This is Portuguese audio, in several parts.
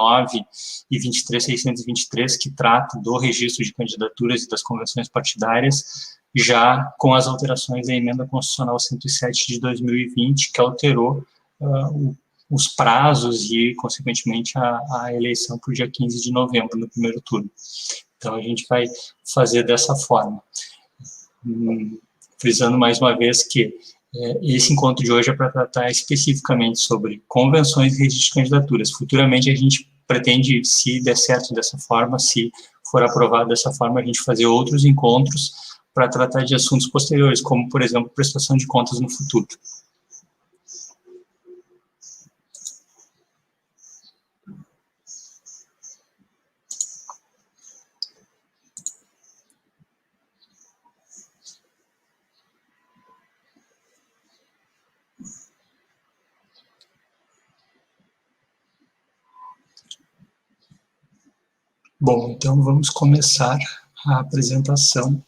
9 e 23.623, que trata do registro de candidaturas e das convenções partidárias, já com as alterações da Emenda Constitucional 107 de 2020, que alterou os prazos e, consequentemente, a eleição para o dia 15 de novembro, no primeiro turno. Então, a gente vai fazer dessa forma. Frisando mais uma vez que esse encontro de hoje é para tratar especificamente sobre convenções e registro de candidaturas. Futuramente, a gente pretende, se der certo dessa forma, se for aprovado dessa forma, a gente fazer outros encontros para tratar de assuntos posteriores, como, por exemplo, prestação de contas no futuro. Bom, então vamos começar a apresentação.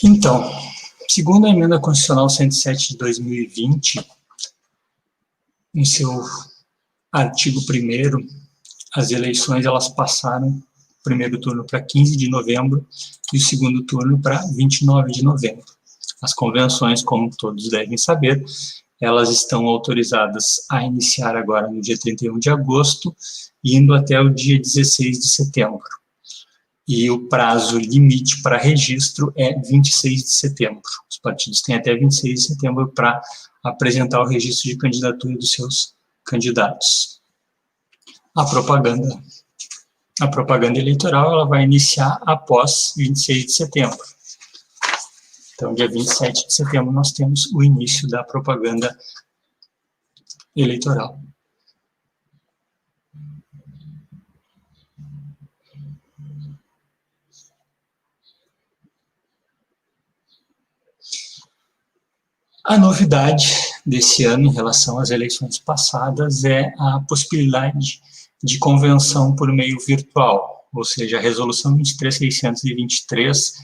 Então, segundo a Emenda Constitucional 107 de 2020, em seu artigo 1º, as eleições elas passaram o primeiro turno para 15 de novembro e o segundo turno para 29 de novembro. As convenções, como todos devem saber, elas estão autorizadas a iniciar agora no dia 31 de agosto, indo até o dia 16 de setembro. E o prazo limite para registro é 26 de setembro. Os partidos têm até 26 de setembro para apresentar o registro de candidatura dos seus candidatos. A propaganda eleitoral ela vai iniciar após 26 de setembro. Então, dia 27 de setembro, nós temos o início da propaganda eleitoral. A novidade desse ano em relação às eleições passadas é a possibilidade de convenção por meio virtual, ou seja, a Resolução 23.623,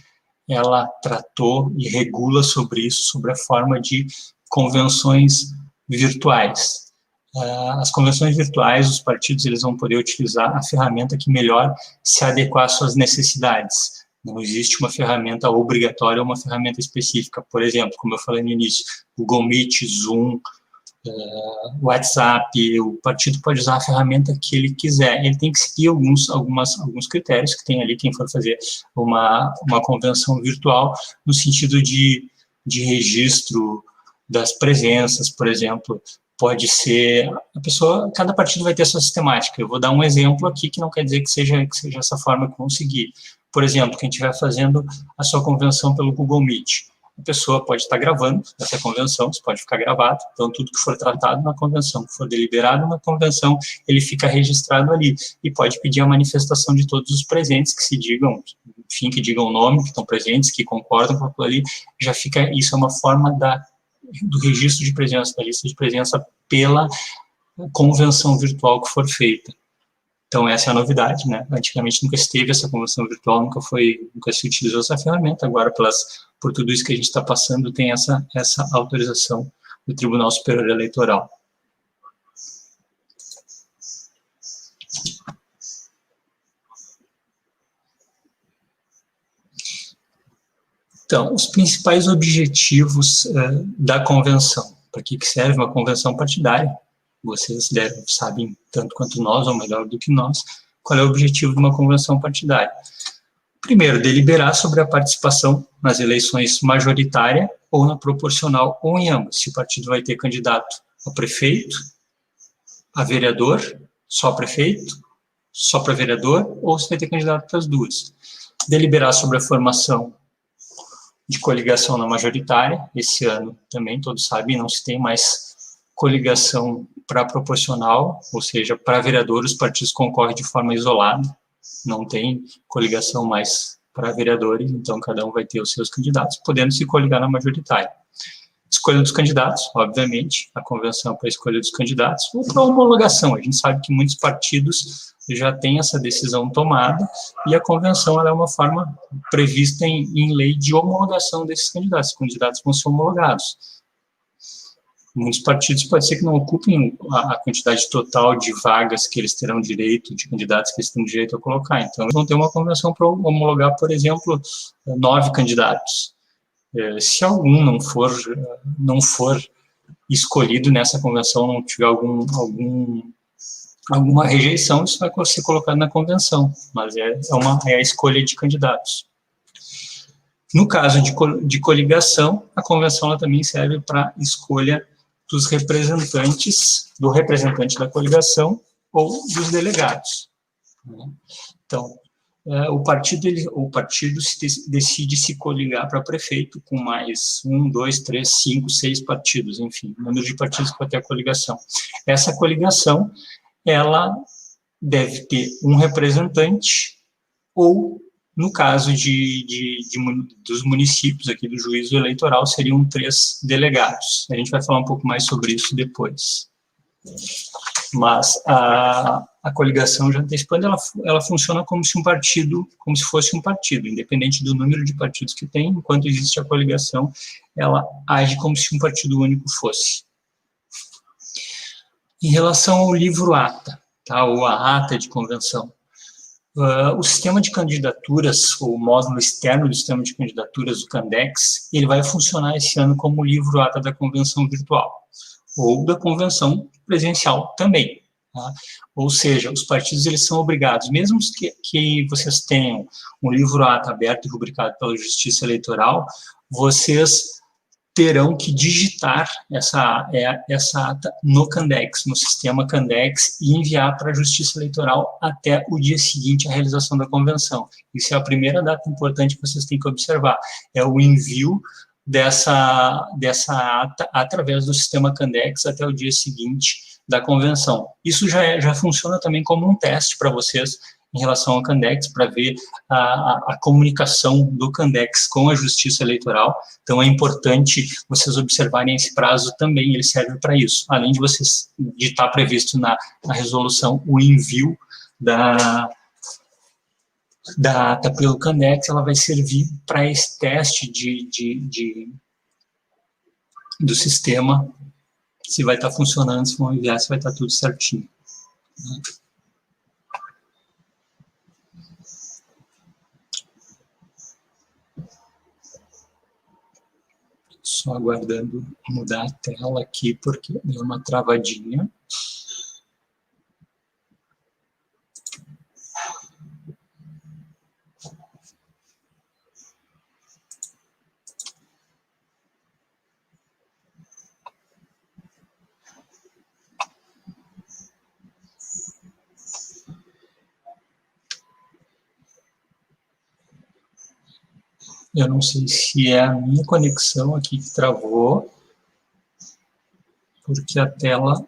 ela tratou e regula sobre isso, sobre a forma de convenções virtuais. As convenções virtuais, os partidos eles vão poder utilizar a ferramenta que melhor se adequar às suas necessidades. Não existe uma ferramenta obrigatória ou uma ferramenta específica. Por exemplo, como eu falei no início, Google Meet, Zoom, WhatsApp, o partido pode usar a ferramenta que ele quiser. Ele tem que seguir alguns critérios que tem ali, quem for fazer uma convenção virtual, no sentido de registro das presenças, por exemplo. Pode ser, cada partido vai ter a sua sistemática. Eu vou dar um exemplo aqui, que não quer dizer que seja essa forma que vão seguir. Por exemplo, quem estiver fazendo a sua convenção pelo Google Meet, a pessoa pode estar gravando essa convenção, isso pode ficar gravado, então tudo que for tratado na convenção, que for deliberado na convenção, ele fica registrado ali, e pode pedir a manifestação de todos os presentes, que se digam, enfim, que digam o nome, que estão presentes, que concordam com aquilo ali, já fica, isso é uma forma do registro de presença, da lista de presença pela convenção virtual que for feita. Então, essa é a novidade, né? Antigamente nunca se teve essa convenção virtual, nunca se utilizou essa ferramenta, agora por tudo isso que a gente está passando, tem essa autorização do Tribunal Superior Eleitoral. Então, os principais objetivos da convenção. Para que serve uma convenção partidária? Vocês sabem tanto quanto nós, ou melhor do que nós, qual é o objetivo de uma convenção partidária. Primeiro, deliberar sobre a participação nas eleições majoritária ou na proporcional, ou em ambas. Se o partido vai ter candidato a prefeito, a vereador, só prefeito, só para vereador, ou se vai ter candidato para as duas. Deliberar sobre a formação de coligação na majoritária. Esse ano também, todos sabem, não se tem mais coligação para proporcional, ou seja, para vereador os partidos concorrem de forma isolada, não tem coligação mais para vereadores, então cada um vai ter os seus candidatos, podendo se coligar na majoritária. escolha dos candidatos, obviamente, a convenção para a escolha dos candidatos, ou para a homologação. A gente sabe que muitos partidos já têm essa decisão tomada, e a convenção ela é uma forma prevista em lei de homologação desses candidatos. Os candidatos vão ser homologados. Muitos partidos pode ser que não ocupem a quantidade total de vagas que eles terão direito, de candidatos que eles têm direito a colocar. Então, eles vão ter uma convenção para homologar, por exemplo, 9 candidatos. Se algum não for escolhido nessa convenção, não tiver alguma rejeição, isso vai ser colocado na convenção, mas é a escolha de candidatos. No caso de coligação, a convenção ela também serve para escolha dos representantes, do representante da coligação ou dos delegados. Então, o partido decide se coligar para prefeito com mais 1, 2, 3, 5, 6 partidos, enfim, o número de partidos que vai ter a coligação. Essa coligação, ela deve ter um representante ou, no caso dos municípios aqui do juízo eleitoral, seriam 3 delegados. A gente vai falar um pouco mais sobre isso depois. Mas a coligação, já antecipando, ela funciona como se fosse um partido, independente do número de partidos que tem, enquanto existe a coligação, ela age como se um partido único fosse. Em relação ao livro ata, tá, ou a ata de convenção, o sistema de candidaturas, o módulo externo do sistema de candidaturas, o Candex, ele vai funcionar esse ano como livro ata da convenção virtual, ou da convenção presencial também. Tá? Ou seja, os partidos eles são obrigados, mesmo que vocês tenham um livro ata aberto e rubricado pela Justiça Eleitoral, vocês terão que digitar essa ata no Candex, no sistema Candex, e enviar para a Justiça Eleitoral até o dia seguinte à realização da convenção. Isso é a primeira data importante que vocês têm que observar, é o envio dessa ata através do sistema Candex até o dia seguinte da convenção. Isso já funciona também como um teste para vocês em relação ao Candex, para ver a comunicação do Candex com a Justiça Eleitoral. Então, é importante vocês observarem esse prazo também, ele serve para isso. Além de estar previsto na resolução o envio da ata pelo Candex, ela vai servir para esse teste do sistema, se vai estar funcionando, se vão enviar, se vai estar tudo certinho. Só aguardando mudar a tela aqui, porque deu uma travadinha. Eu não sei se é a minha conexão aqui que travou, porque a tela...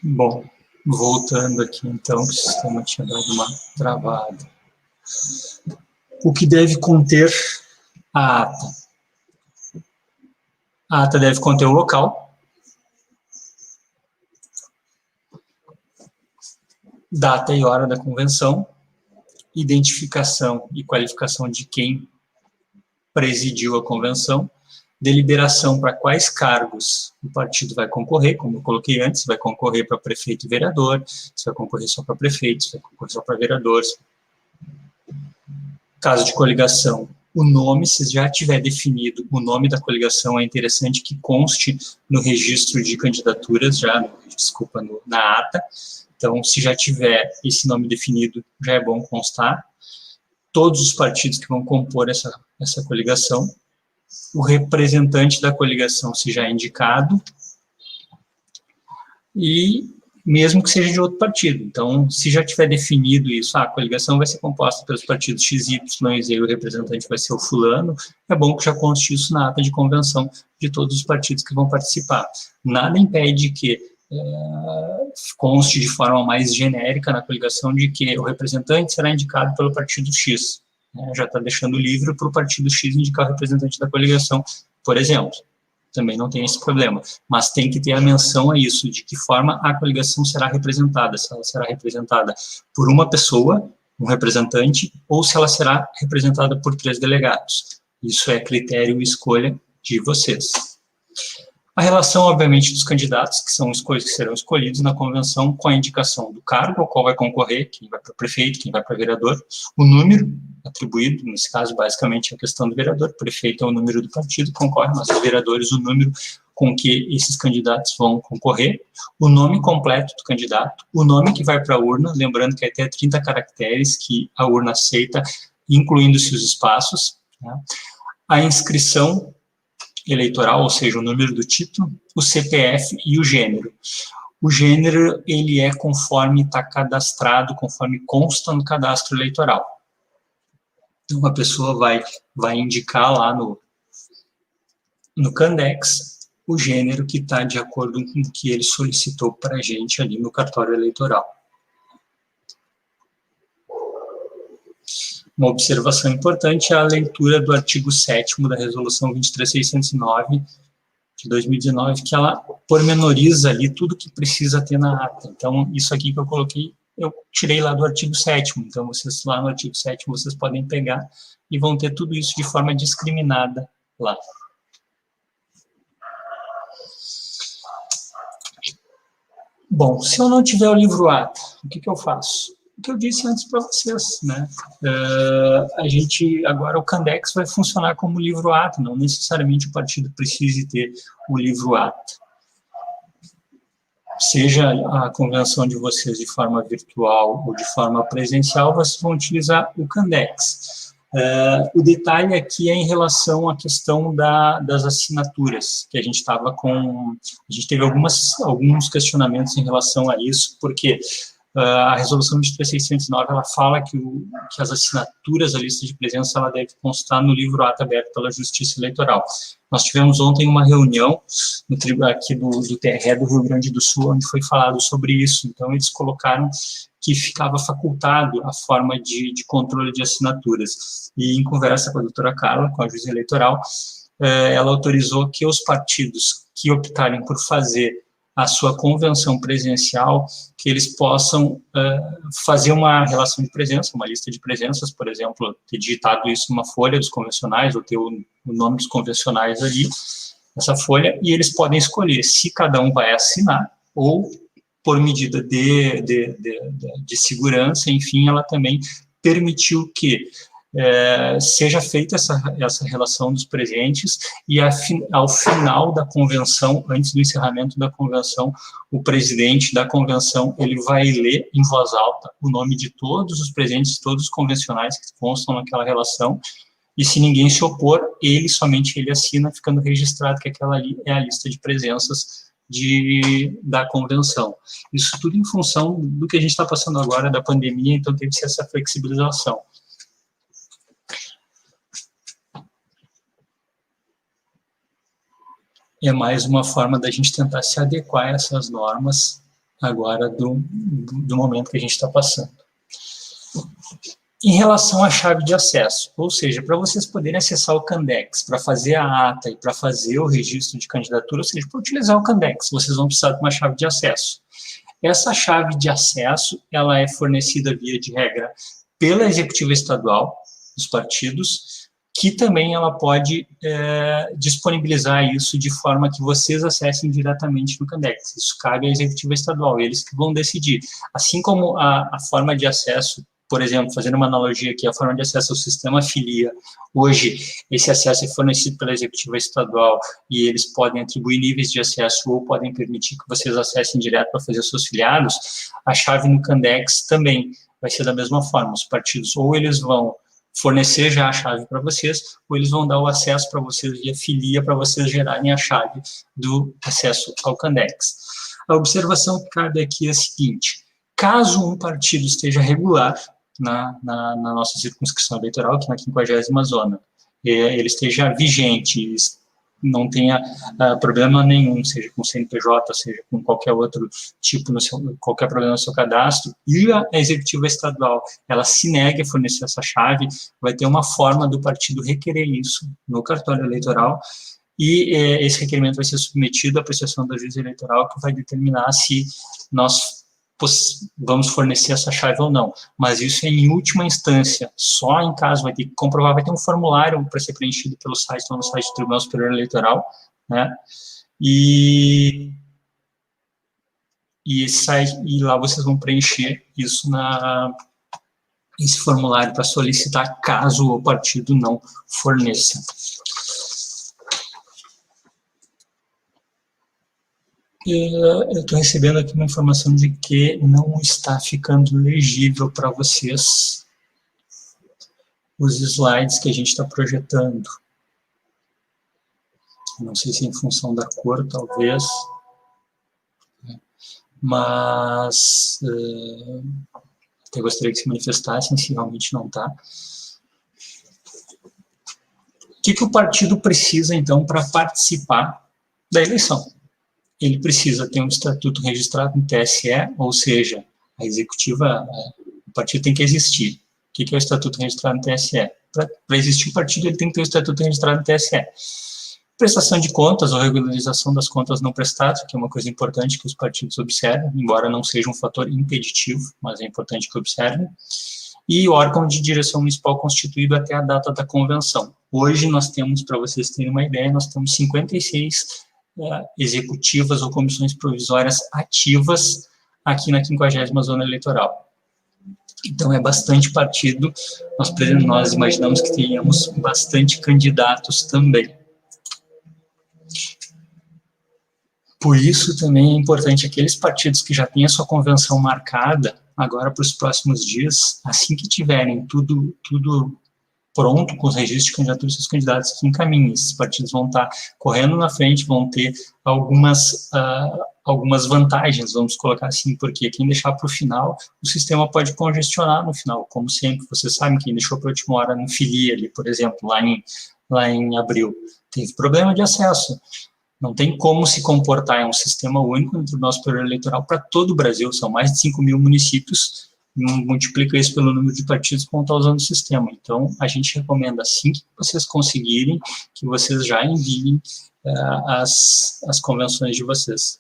Bom, voltando aqui então, que o sistema tinha dado uma travada. O que deve conter a ata? A ata deve conter o local, data e hora da convenção, identificação e qualificação de quem presidiu a convenção, deliberação para quais cargos o partido vai concorrer, como eu coloquei antes, vai concorrer para prefeito e vereador, se vai concorrer só para prefeito, se vai concorrer só para vereadores. Caso de coligação, O nome, se já tiver definido o nome da coligação, é interessante que conste no registro de candidaturas, na ata. Então, se já tiver esse nome definido, já é bom constar. Todos os partidos que vão compor essa coligação. O representante da coligação, se já é indicado. E mesmo que seja de outro partido. Então, se já tiver definido isso, a coligação vai ser composta pelos partidos X, Y e Z, o representante vai ser o fulano, é bom que já conste isso na ata de convenção de todos os partidos que vão participar. Nada impede que conste de forma mais genérica na coligação de que o representante será indicado pelo partido X. Já está deixando livre para o partido X indicar o representante da coligação, por exemplo. Também não tem esse problema, mas tem que ter a menção a isso, de que forma a coligação será representada, se ela será representada por uma pessoa, um representante, ou se ela será representada por 3 delegados. Isso é critério e escolha de vocês. A relação, obviamente, dos candidatos, que são os que serão escolhidos na convenção, com a indicação do cargo ao qual vai concorrer, quem vai para prefeito, quem vai para vereador, o número atribuído, nesse caso, basicamente, a questão do vereador, prefeito é o número do partido que concorre, mas os vereadores, o número com que esses candidatos vão concorrer, o nome completo do candidato, o nome que vai para a urna, lembrando que é até 30 caracteres que a urna aceita, incluindo-se os espaços, né? A inscrição eleitoral, ou seja, o número do título, o CPF e o gênero. O gênero, ele é conforme está cadastrado, conforme consta no cadastro eleitoral. Então, a pessoa vai indicar lá no Candex o gênero que está de acordo com o que ele solicitou para a gente ali no cartório eleitoral. Uma observação importante é a leitura do artigo 7º da Resolução 23.609 de 2019, que ela pormenoriza ali tudo que precisa ter na ata. Então, isso aqui que eu coloquei, eu tirei lá do artigo 7º. Então, vocês lá no artigo 7º, vocês podem pegar e vão ter tudo isso de forma discriminada lá. Bom, se eu não tiver o livro ata, o que eu faço? O que eu disse antes para vocês, né? A gente, agora o Candex vai funcionar como livro ata, não necessariamente o partido precise ter o livro ata. Seja a convenção de vocês de forma virtual ou de forma presencial, vocês vão utilizar o Candex. O detalhe aqui é em relação à questão das assinaturas, que a gente estava com... A gente teve alguns questionamentos em relação a isso, porque a resolução 23.609, ela fala que as assinaturas da lista de presença, ela deve constar no livro ata aberto pela Justiça Eleitoral. Nós tivemos ontem uma reunião aqui do TRE do Rio Grande do Sul, onde foi falado sobre isso. Então, eles colocaram que ficava facultado a forma de controle de assinaturas. E em conversa com a doutora Carla, com a juíza eleitoral, ela autorizou que os partidos que optarem por fazer a sua convenção presencial, que eles possam fazer uma relação de presença, uma lista de presenças, por exemplo, ter digitado isso numa folha dos convencionais, ou ter o nome dos convencionais ali, essa folha, e eles podem escolher se cada um vai assinar, ou por medida de segurança, enfim, ela também permitiu que seja feita essa relação dos presentes e ao final da convenção, antes do encerramento da convenção, o presidente da convenção, ele vai ler em voz alta o nome de todos os presentes, todos os convencionais que constam naquela relação, e se ninguém se opor, somente ele assina, ficando registrado que aquela ali é a lista de presenças da convenção. Isso tudo em função do que a gente está passando agora, da pandemia, então teve que ser essa flexibilização. É mais uma forma da gente tentar se adequar a essas normas agora do momento que a gente está passando. Em relação à chave de acesso, ou seja, para vocês poderem acessar o Candex, para fazer a ata e para fazer o registro de candidatura, ou seja, para utilizar o Candex, vocês vão precisar de uma chave de acesso. Essa chave de acesso, ela é fornecida via de regra pela executiva estadual dos partidos, que também ela pode disponibilizar isso de forma que vocês acessem diretamente no Candex. Isso cabe à executiva estadual, eles que vão decidir. Assim como a forma de acesso por exemplo, fazendo uma analogia aqui, a forma de acesso ao sistema filia. Hoje, esse acesso é fornecido pela executiva estadual e eles podem atribuir níveis de acesso ou podem permitir que vocês acessem direto para fazer seus filiados. A chave no Candex também vai ser da mesma forma. Os partidos ou eles vão fornecer já a chave para vocês, ou eles vão dar o acesso para vocês via filia para vocês gerarem a chave do acesso ao Candex. A observação que cabe aqui é a seguinte: caso um partido esteja regular na nossa circunscrição eleitoral, que na 50ª zona, ele esteja vigente, não tenha problema nenhum, seja com CNPJ, seja com qualquer outro tipo, qualquer problema no seu cadastro, e a executiva estadual, ela se nega a fornecer essa chave, vai ter uma forma do partido requerer isso no cartório eleitoral, e esse requerimento vai ser submetido à apreciação da juíza eleitoral, que vai determinar se nós vamos fornecer essa chave ou não, mas isso é em última instância, só em caso, vai ter que comprovar, vai ter um formulário para ser preenchido pelo site, no site do Tribunal Superior Eleitoral, né, e esse site, e lá vocês vão preencher isso esse formulário para solicitar caso o partido não forneça. Eu estou recebendo aqui uma informação de que não está ficando legível para vocês os slides que a gente está projetando. Não sei se é em função da cor, talvez, mas até gostaria que se manifestassem se realmente não está. O que o partido precisa, então, para participar da eleição? Ele precisa ter um estatuto registrado no TSE, ou seja, a executiva, o partido tem que existir. O que é o estatuto registrado no TSE? Para existir o partido, ele tem que ter o estatuto registrado no TSE. Prestação de contas ou regularização das contas não prestadas, que é uma coisa importante que os partidos observem, embora não seja um fator impeditivo, mas é importante que observem. E órgão de direção municipal constituído até a data da convenção. Hoje nós temos, para vocês terem uma ideia, nós temos 56 executivas ou comissões provisórias ativas aqui na 50ª zona eleitoral. Então, é bastante partido, nós imaginamos que tenhamos bastante candidatos também. Por isso, também é importante aqueles partidos que já têm a sua convenção marcada, agora para os próximos dias, assim que tiverem tudo pronto com os registros de candidaturas dos candidatos que encaminhem. Esses partidos vão estar correndo na frente, vão ter algumas vantagens, vamos colocar assim, porque quem deixar para o final, o sistema pode congestionar no final, como sempre. Vocês sabem, quem deixou para a última hora no filia ali, por exemplo, lá em abril, teve problema de acesso. Não tem como se comportar, é um sistema único no Tribunal Superior Eleitoral para todo o Brasil, são mais de 5.000 municípios, multiplica isso pelo número de partidos que vão estar usando o sistema. Então, a gente recomenda, assim que vocês conseguirem, que vocês já enviem as convenções de vocês,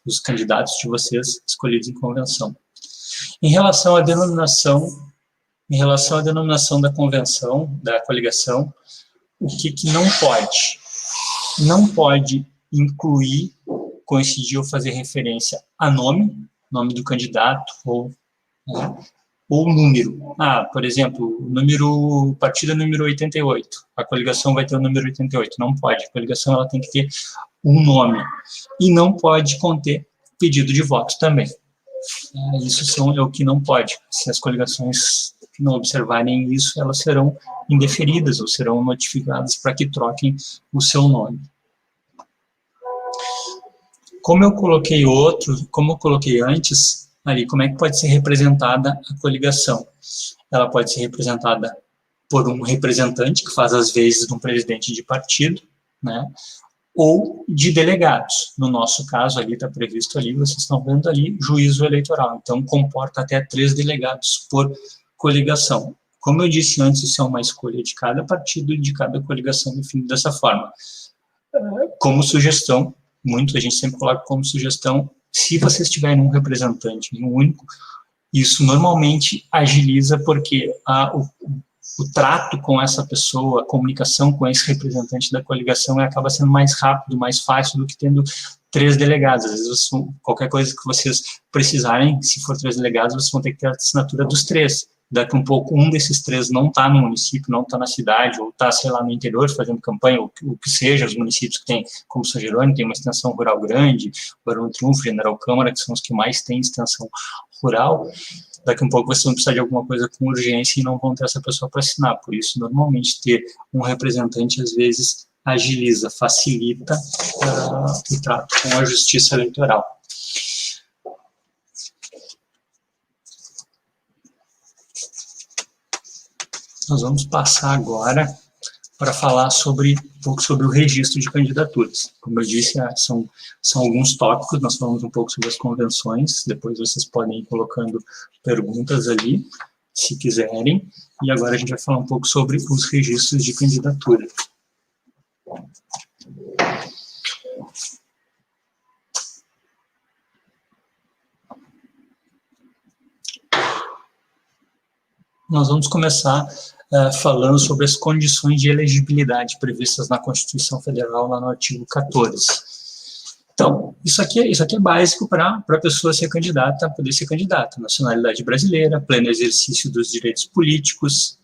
os candidatos de vocês escolhidos em convenção. Em relação à denominação da convenção, da coligação, o que não pode? Não pode incluir, coincidir ou fazer referência a nome do candidato ou número. Por exemplo, o partido é número 88, a coligação vai ter o número 88, não pode. A coligação ela tem que ter um nome. E não pode conter pedido de voto também. Isso é o que não pode. Se as coligações não observarem isso, elas serão indeferidas ou serão notificadas para que troquem o seu nome. Como eu coloquei antes, ali, como é que pode ser representada a coligação? Ela pode ser representada por um representante, que faz as vezes de um presidente de partido, né, ou de delegados. No nosso caso, ali está previsto ali, vocês estão vendo ali, juízo eleitoral. Então, comporta até 3 delegados por coligação. Como eu disse antes, isso é uma escolha de cada partido e de cada coligação definido dessa forma. Como sugestão, a gente sempre coloca como sugestão, se vocês tiverem um representante, um único, isso normalmente agiliza porque o trato com essa pessoa, a comunicação com esse representante da coligação acaba sendo mais rápido, mais fácil do que tendo 3 delegados. Às vezes, qualquer coisa que vocês precisarem, se for 3 delegados, vocês vão ter que ter a assinatura dos 3. daqui um pouco um desses três não está no município, não está na cidade, ou está, sei lá, no interior fazendo campanha, ou o que seja, os municípios que tem, como São Jerônimo, tem uma extensão rural grande, Barão do Triunfo, General Câmara, que são os que mais têm extensão rural, daqui um pouco vocês vão precisar de alguma coisa com urgência e não vão ter essa pessoa para assinar. Por isso, normalmente, ter um representante, às vezes, agiliza, facilita o trato com a justiça eleitoral. Nós vamos passar agora para falar um pouco sobre o registro de candidaturas. Como eu disse, são alguns tópicos, nós falamos um pouco sobre as convenções, depois vocês podem ir colocando perguntas ali, se quiserem, e agora a gente vai falar um pouco sobre os registros de candidatura. Nós vamos começar falando sobre as condições de elegibilidade previstas na Constituição Federal, lá no artigo 14. Então, isso aqui é básico para a pessoa ser candidata, poder ser candidata. Nacionalidade brasileira, pleno exercício dos direitos políticos,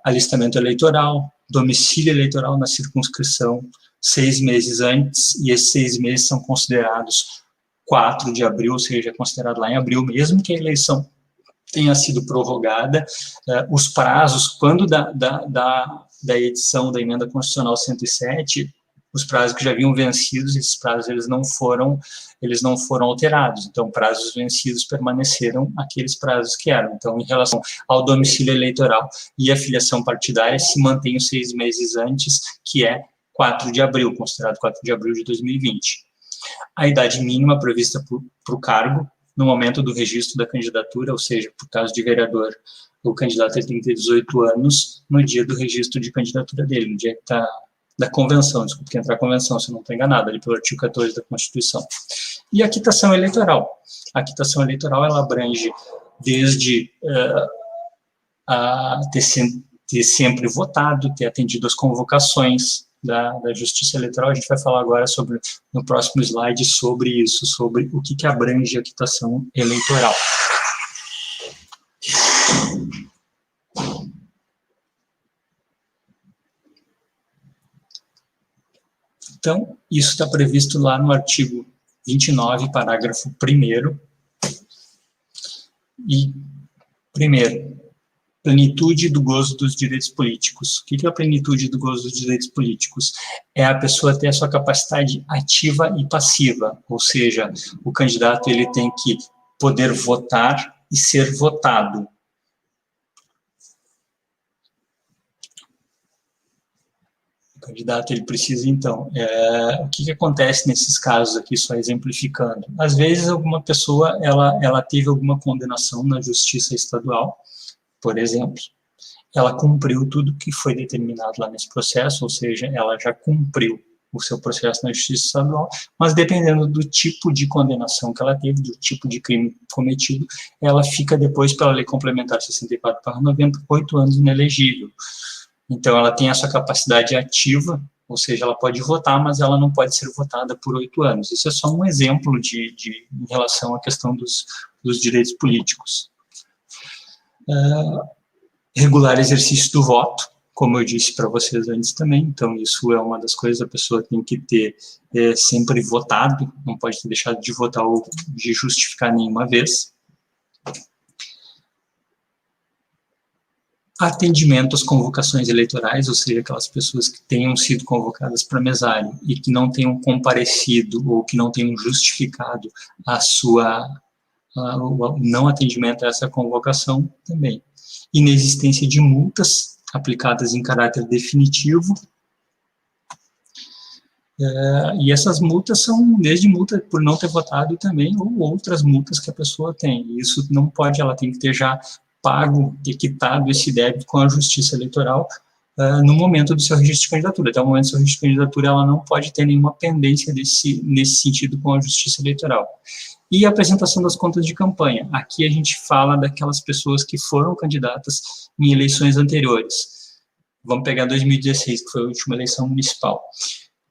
alistamento eleitoral, domicílio eleitoral na circunscrição 6 meses antes, e esses 6 meses são considerados 4 de abril, ou seja, é considerado lá em abril, mesmo que a eleição tenha sido prorrogada, os prazos, quando da edição da Emenda Constitucional 107, os prazos que já haviam vencidos, esses prazos eles não foram alterados, então prazos vencidos permaneceram aqueles prazos que eram. Então, em relação ao domicílio eleitoral e a filiação partidária, se mantém os 6 meses antes, que é 4 de abril, considerado 4 de abril de 2020. A idade mínima prevista para o cargo, no momento do registro da candidatura, ou seja, por caso de vereador, o candidato tem que ter 18 anos no dia do registro de candidatura dele, no dia que está da convenção, desculpa, que entra a convenção, se eu não estou enganado, ali pelo artigo 14 da Constituição. E a quitação eleitoral. A quitação eleitoral, ela abrange desde ter sempre votado, ter atendido as convocações da Justiça Eleitoral. A gente vai falar agora no próximo slide sobre isso, sobre o que abrange a quitação eleitoral. Então, isso está previsto lá no artigo 29, parágrafo 1º. E, primeiro, plenitude do gozo dos direitos políticos. O que é a plenitude do gozo dos direitos políticos? É a pessoa ter a sua capacidade ativa e passiva, ou seja, o candidato ele tem que poder votar e ser votado. O candidato ele precisa, então, o que acontece nesses casos aqui, só exemplificando? Às vezes, alguma pessoa ela teve alguma condenação na justiça estadual, por exemplo, ela cumpriu tudo que foi determinado lá nesse processo, ou seja, ela já cumpriu o seu processo na justiça estadual, mas dependendo do tipo de condenação que ela teve, do tipo de crime cometido, ela fica depois, pela Lei Complementar 64/90, 8 anos inelegível. Então, ela tem essa capacidade ativa, ou seja, ela pode votar, mas ela não pode ser votada por 8 anos. Isso é só um exemplo em relação à questão dos direitos políticos. Regular exercício do voto, como eu disse para vocês antes também, então isso é uma das coisas, a pessoa tem que ter sempre votado, não pode ter deixado de votar ou de justificar nenhuma vez. Atendimento às convocações eleitorais, ou seja, aquelas pessoas que tenham sido convocadas para mesário e que não tenham comparecido ou que não tenham justificado o não atendimento a essa convocação também. Inexistência de multas aplicadas em caráter definitivo. E essas multas são desde multa por não ter votado também, ou outras multas que a pessoa tem. Isso não pode, ela tem que ter já pago e quitado esse débito com a Justiça Eleitoral no momento do seu registro de candidatura. Até o momento do seu registro de candidatura, ela não pode ter nenhuma pendência nesse sentido com a Justiça Eleitoral. E a apresentação das contas de campanha. Aqui a gente fala daquelas pessoas que foram candidatas em eleições anteriores. Vamos pegar 2016, que foi a última eleição municipal.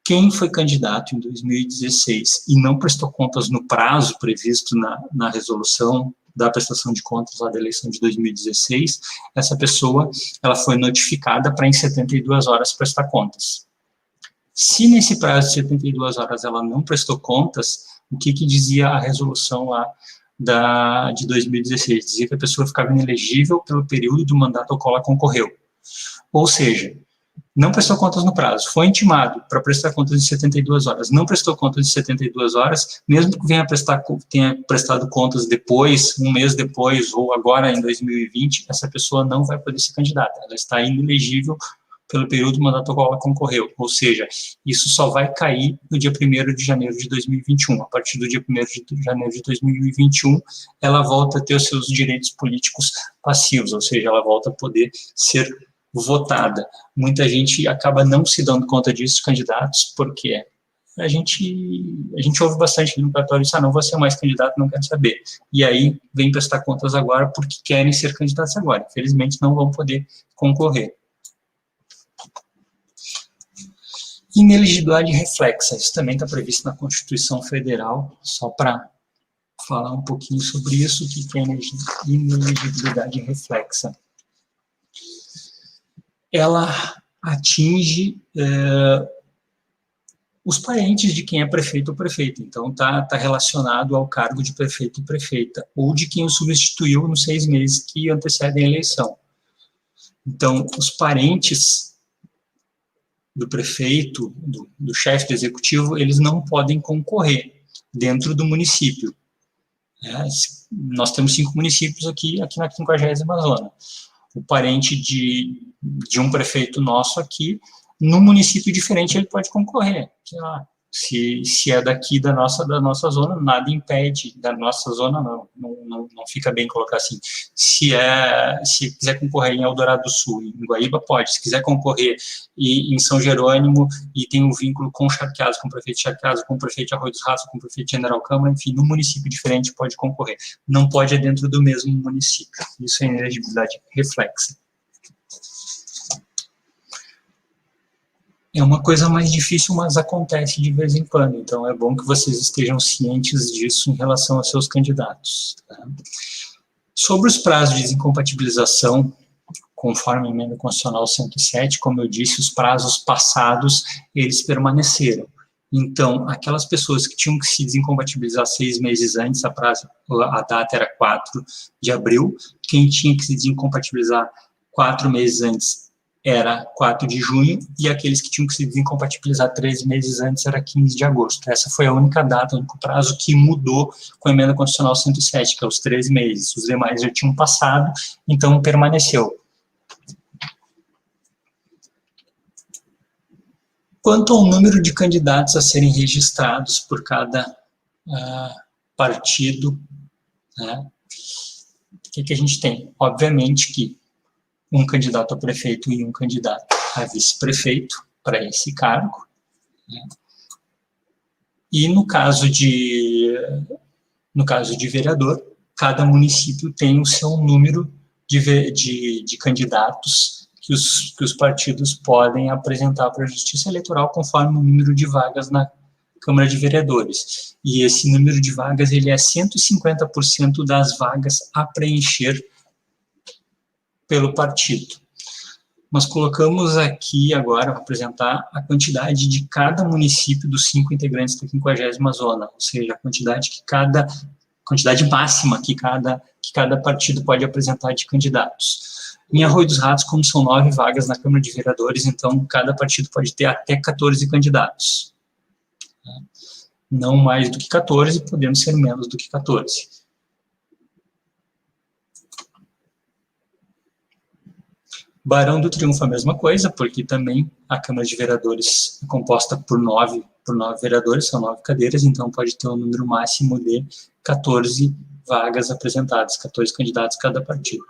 Quem foi candidato em 2016 e não prestou contas no prazo previsto na resolução da prestação de contas lá da eleição de 2016, essa pessoa, ela foi notificada para em 72 horas prestar contas. Se nesse prazo de 72 horas ela não prestou contas, o que dizia a resolução lá de 2016? Dizia que a pessoa ficava inelegível pelo período do mandato ao qual ela concorreu. Ou seja, não prestou contas no prazo, foi intimado para prestar contas em 72 horas, não prestou contas em 72 horas, mesmo que tenha prestado contas depois, um mês depois, ou agora em 2020, essa pessoa não vai poder ser candidata, ela está inelegível pelo período do mandato ao qual ela concorreu, ou seja, isso só vai cair no dia 1º de janeiro de 2021, a partir do dia 1º de janeiro de 2021, ela volta a ter os seus direitos políticos passivos, ou seja, ela volta a poder ser votada. Muita gente acaba não se dando conta disso, candidatos, porque a gente ouve bastante no cartório isso, não vou ser mais candidato, não quero saber. E aí vem prestar contas agora porque querem ser candidatos agora. Infelizmente não vão poder concorrer. Inelegibilidade reflexa, isso também está previsto na Constituição Federal, só para falar um pouquinho sobre isso, o que é inelegibilidade reflexa. Ela atinge os parentes de quem é prefeito ou prefeita, então está relacionado ao cargo de prefeito e prefeita, ou de quem o substituiu nos 6 meses que antecedem a eleição. Então, os parentes do prefeito, do chefe do executivo, eles não podem concorrer dentro do município. Nós temos 5 municípios aqui na 50ª zona. O parente de um prefeito nosso aqui, num município diferente, ele pode concorrer. Sei lá, se é daqui da nossa zona, nada impede, da nossa zona não fica bem colocar assim. Se quiser concorrer em Eldorado do Sul, em Guaíba, pode. Se quiser concorrer em São Jerônimo e tem um vínculo com Charqueadas, com o prefeito de Charqueadas, com o prefeito de Arroio dos Ratos, com o prefeito de General Câmara, enfim, num município diferente pode concorrer. Não pode dentro do mesmo município. Isso é inelegibilidade reflexa. É uma coisa mais difícil, mas acontece de vez em quando, então é bom que vocês estejam cientes disso em relação aos seus candidatos. Tá? Sobre os prazos de desincompatibilização, conforme a emenda constitucional 107, como eu disse, os prazos passados, eles permaneceram. Então, aquelas pessoas que tinham que se desincompatibilizar 6 meses antes, a data era 4 de abril, quem tinha que se desincompatibilizar 4 meses antes era 4 de junho, e aqueles que tinham que se desincompatibilizar 3 meses antes era 15 de agosto. Essa foi a única data, o único prazo que mudou com a emenda constitucional 107, que é os 13 meses. Os demais já tinham passado, então permaneceu. Quanto ao número de candidatos a serem registrados por cada partido, né, o que a gente tem? Obviamente que um candidato a prefeito e um candidato a vice-prefeito para esse cargo, né? E no caso de vereador, cada município tem o seu número de candidatos que os partidos podem apresentar para a Justiça Eleitoral conforme o número de vagas na Câmara de Vereadores. E esse número de vagas, ele é 150% das vagas a preencher pelo partido. Nós colocamos aqui agora, para apresentar a quantidade de cada município dos 5 integrantes da 50ª zona, ou seja, a quantidade máxima que cada partido pode apresentar de candidatos. Em Arroio dos Ratos, como são 9 vagas na Câmara de Vereadores, então cada partido pode ter até 14 candidatos. Não mais do que 14, podendo ser menos do que 14. Barão do Triunfo a mesma coisa, porque também a Câmara de Vereadores é composta por 9 vereadores, são 9 cadeiras, então pode ter um número máximo de 14 vagas apresentadas, 14 candidatos cada partido.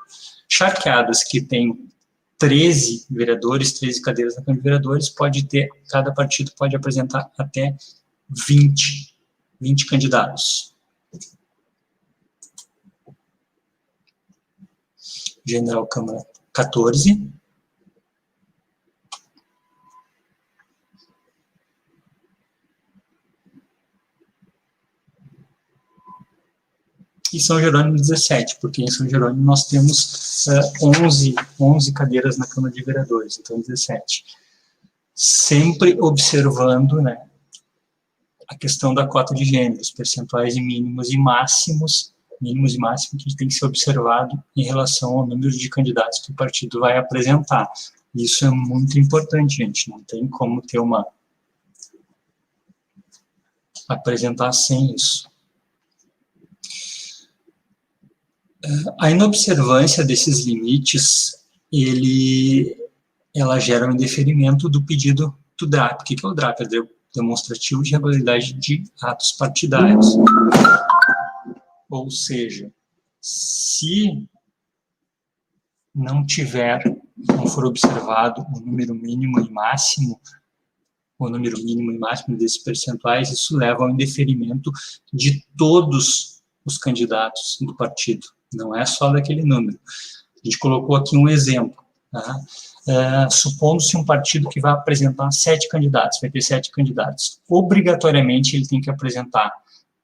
Charqueadas, que tem 13 vereadores, 13 cadeiras na Câmara de Vereadores, cada partido pode apresentar até 20 candidatos. General Câmara, 14. e São Jerônimo 17, porque em São Jerônimo nós temos 11 cadeiras na Câmara de Vereadores, então 17. Sempre observando, né, a questão da cota de gêneros, percentuais de mínimos e máximos que tem que ser observado em relação ao número de candidatos que o partido vai apresentar. Isso é muito importante, gente, não tem como ter apresentar sem isso. A inobservância desses limites, ela gera um indeferimento do pedido do DRAP. O que é o DRAP? É demonstrativo de regularidade de atos partidários. Ou seja, se não for observado o número mínimo e máximo desses percentuais, isso leva ao indeferimento de todos os candidatos do partido, não é só daquele número. A gente colocou aqui um exemplo, tá? Supondo-se um partido que vai apresentar 7 candidatos, vai ter 7 candidatos. Obrigatoriamente ele tem que apresentar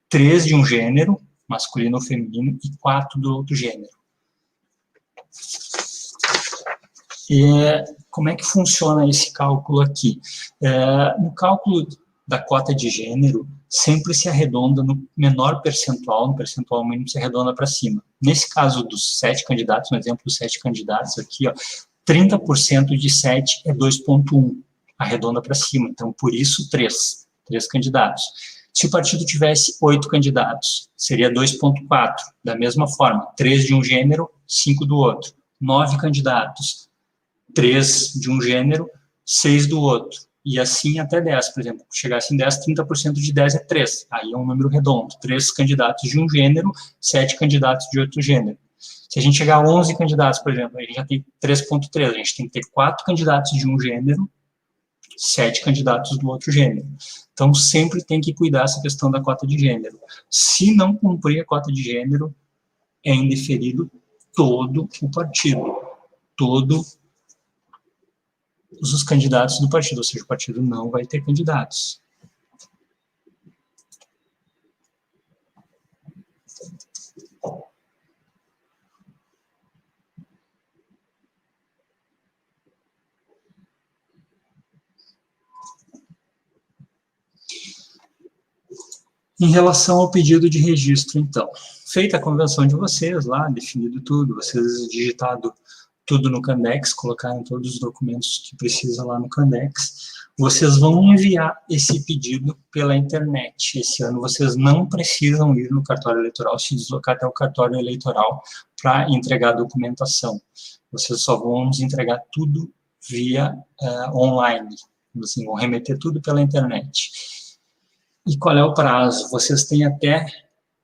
3 de um gênero, masculino ou feminino, e 4 do outro gênero. Como é que funciona esse cálculo aqui? No cálculo da cota de gênero, sempre se arredonda no menor percentual, no percentual mínimo se arredonda para cima. Nesse caso dos 7 candidatos, no exemplo dos 7 candidatos aqui, 30% de 7 é 2,1, arredonda para cima, então por isso 3 candidatos. Se o partido tivesse 8 candidatos, seria 2,4, da mesma forma, 3 de um gênero, 5 do outro. 9 candidatos, 3 de um gênero, 6 do outro. E assim até 10, por exemplo. Chegasse em 10, 30% de 10 é 3. Aí é um número redondo. 3 candidatos de um gênero, 7 candidatos de outro gênero. Se a gente chegar a 11 candidatos, por exemplo, a gente já tem 3,3. A gente tem que ter 4 candidatos de um gênero, 7 candidatos do outro gênero. Então, sempre tem que cuidar essa questão da cota de gênero. Se não cumprir a cota de gênero, é indeferido todo o partido. Todos os candidatos do partido, ou seja, o partido não vai ter candidatos. Em relação ao pedido de registro, então, feita a convenção de vocês lá, definido tudo, vocês digitado tudo no Candex, colocaram todos os documentos que precisa lá no Candex, vocês vão enviar esse pedido pela internet. Esse ano vocês não precisam ir no cartório eleitoral, se deslocar até o cartório eleitoral para entregar a documentação. Vocês só vão nos entregar tudo via online, assim, vão remeter tudo pela internet. E qual é o prazo? Vocês têm até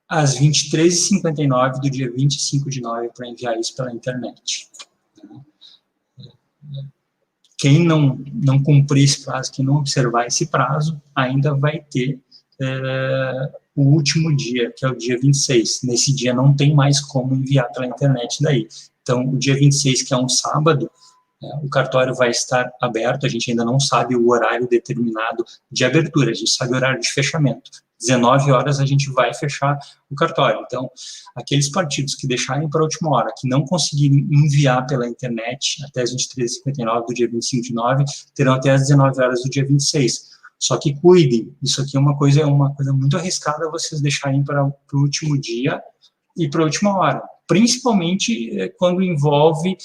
às 23h59 do dia 25 de novembro para enviar isso pela internet. Quem não cumprir esse prazo, quem não observar esse prazo, ainda vai ter o último dia, que é o dia 26. Nesse dia não tem mais como enviar pela internet daí. Então, o dia 26, que é um sábado, o cartório vai estar aberto, a gente ainda não sabe o horário determinado de abertura, a gente sabe o horário de fechamento. 19 horas a gente vai fechar o cartório. Então, aqueles partidos que deixarem para a última hora, que não conseguirem enviar pela internet até as 23h59 do dia 25 de nove, terão até as 19 horas do dia 26. Só que cuidem, isso aqui é uma coisa muito arriscada vocês deixarem para o último dia e para a última hora, principalmente quando envolve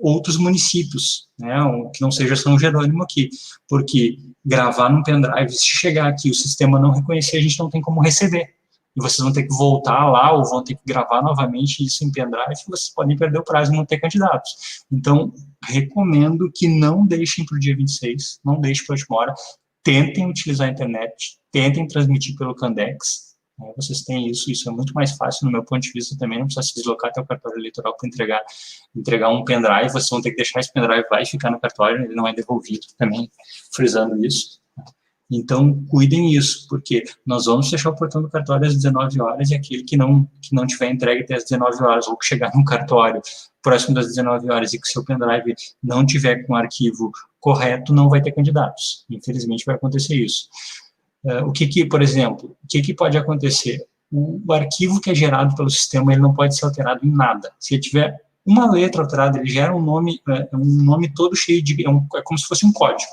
outros municípios, né, que não seja São Jerônimo aqui, porque gravar num pendrive, se chegar aqui e o sistema não reconhecer, a gente não tem como receber, e vocês vão ter que voltar lá, ou vão ter que gravar novamente isso em pendrive, e vocês podem perder o prazo e não ter candidatos. Então, recomendo que não deixem para o dia 26, não deixem para a última hora, tentem utilizar a internet, tentem transmitir pelo Candex, vocês têm isso é muito mais fácil no meu ponto de vista também, não precisa se deslocar até o cartório eleitoral para entregar um pendrive, vocês vão ter que deixar esse pendrive, vai ficar no cartório, ele não é devolvido também, frisando isso. Então, cuidem isso, porque nós vamos fechar o portão do cartório às 19 horas e aquele que não tiver entregue até às 19 horas, ou que chegar no cartório próximo das 19 horas e que o seu pendrive não tiver com o arquivo correto, não vai ter candidatos. Infelizmente vai acontecer isso. Por exemplo, o que pode acontecer? o arquivo que é gerado pelo sistema, ele não pode ser alterado em nada. Se ele tiver uma letra alterada, ele gera um nome todo cheio de... É como se fosse um código,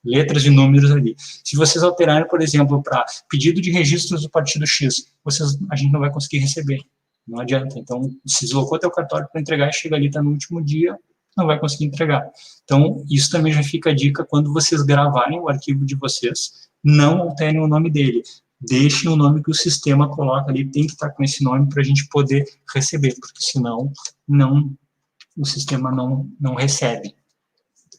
letras e números ali. Se vocês alterarem, por exemplo, para pedido de registros do partido X, a gente não vai conseguir receber. Não adianta. Então, se deslocou até o cartório para entregar e chega ali, está no último dia, não vai conseguir entregar. Então, isso também já fica a dica, quando vocês gravarem o arquivo de vocês, não alterem o nome dele. Deixem o nome que o sistema coloca ali, tem que estar com esse nome para a gente poder receber, porque senão o sistema não recebe.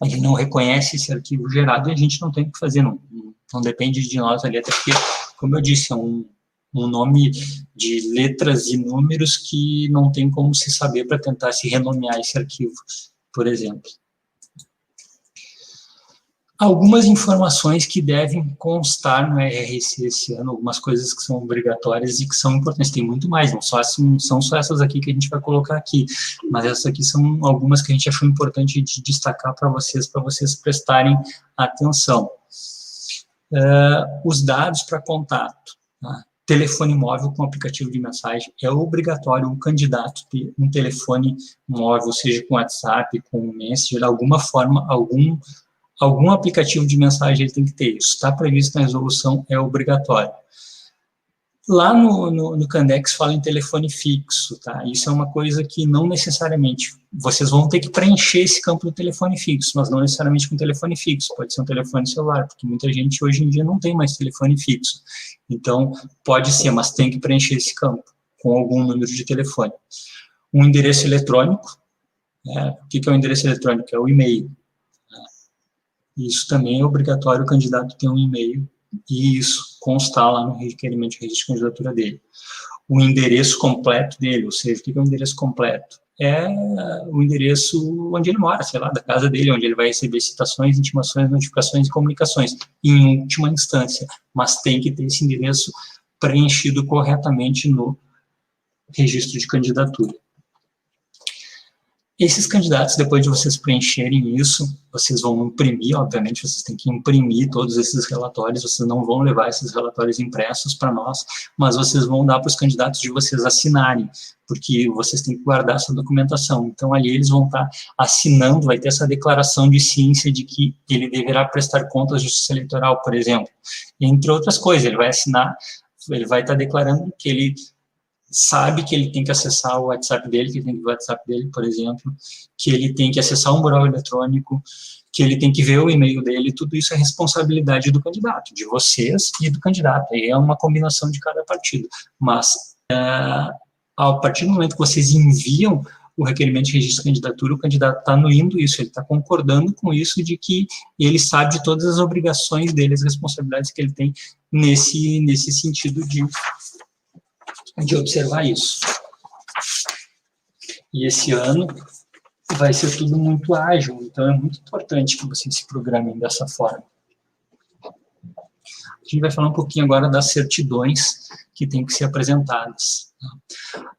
Ele não reconhece esse arquivo gerado e a gente não tem o que fazer, não depende de nós ali, até porque, como eu disse, é um nome de letras e números que não tem como se saber para tentar se renomear esse arquivo, por exemplo. Algumas informações que devem constar no RRC esse ano, algumas coisas que são obrigatórias e que são importantes. Tem muito mais, não são só essas aqui que a gente vai colocar aqui, mas essas aqui são algumas que a gente achou importante de destacar para vocês prestarem atenção. Os dados para contato, tá? Telefone móvel com aplicativo de mensagem, é obrigatório o candidato ter um telefone móvel, seja com WhatsApp, com Messenger, de alguma forma, algum aplicativo de mensagem ele tem que ter isso. Está previsto na resolução, é obrigatório. Lá no Candex fala em telefone fixo, tá? Isso é uma coisa que não necessariamente, vocês vão ter que preencher esse campo do telefone fixo, mas não necessariamente com telefone fixo, pode ser um telefone celular, porque muita gente hoje em dia não tem mais telefone fixo. Então, pode ser, mas tem que preencher esse campo com algum número de telefone. Um endereço eletrônico, o que é o endereço eletrônico? É o e-mail. Isso também é obrigatório o candidato ter um e-mail, e isso constar lá no requerimento de registro de candidatura dele. O endereço completo dele, ou seja, o que é o endereço completo? É o endereço onde ele mora, sei lá, da casa dele, onde ele vai receber citações, intimações, notificações e comunicações, em última instância, mas tem que ter esse endereço preenchido corretamente no registro de candidatura. Esses candidatos, depois de vocês preencherem isso, vocês vão imprimir, obviamente, vocês têm que imprimir todos esses relatórios, vocês não vão levar esses relatórios impressos para nós, mas vocês vão dar para os candidatos de vocês assinarem, porque vocês têm que guardar essa documentação. Então, ali eles vão estar assinando, vai ter essa declaração de ciência de que ele deverá prestar contas à Justiça Eleitoral, por exemplo. Entre outras coisas, ele vai assinar, ele vai estar declarando que ele sabe que ele tem que acessar o WhatsApp dele, que ele tem que ver o WhatsApp dele, por exemplo, que ele tem que acessar um mural eletrônico, que ele tem que ver o e-mail dele, tudo isso é responsabilidade do candidato, de vocês e do candidato, aí é uma combinação de cada partido, mas a partir do momento que vocês enviam o requerimento de registro de candidatura, o candidato está anuindo isso, ele está concordando com isso, de que ele sabe de todas as obrigações dele, as responsabilidades que ele tem nesse sentido de observar isso. E esse ano vai ser tudo muito ágil, então é muito importante que vocês se programem dessa forma. A gente vai falar um pouquinho agora das certidões que têm que ser apresentadas.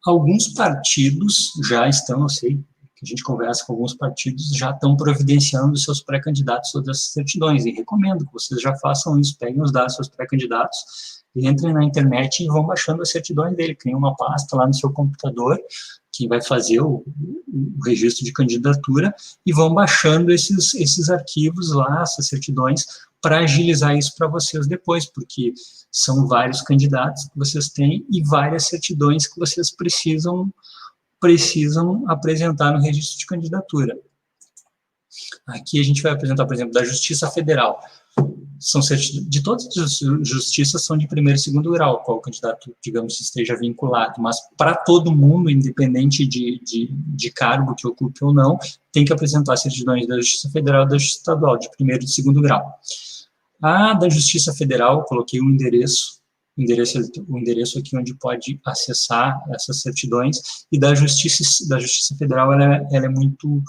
Alguns partidos já estão, eu sei que a gente conversa com alguns partidos, já estão providenciando os seus pré-candidatos todas essas certidões, e recomendo que vocês já façam isso, peguem os dados dos seus pré-candidatos, entrem na internet e vão baixando as certidões dele, tem uma pasta lá no seu computador, que vai fazer o registro de candidatura, e vão baixando esses arquivos lá, essas certidões, para agilizar isso para vocês depois, porque são vários candidatos que vocês têm e várias certidões que vocês precisam apresentar no registro de candidatura. Aqui a gente vai apresentar, por exemplo, da Justiça Federal. De todas as justiças são de primeiro e segundo grau, qual o candidato, digamos, esteja vinculado, mas para todo mundo, independente de cargo que ocupe ou não, tem que apresentar certidões da Justiça Federal e da Justiça Estadual, de primeiro e segundo grau. A da Justiça Federal, coloquei um endereço aqui onde pode acessar essas certidões, e da Justiça Federal, ela é muito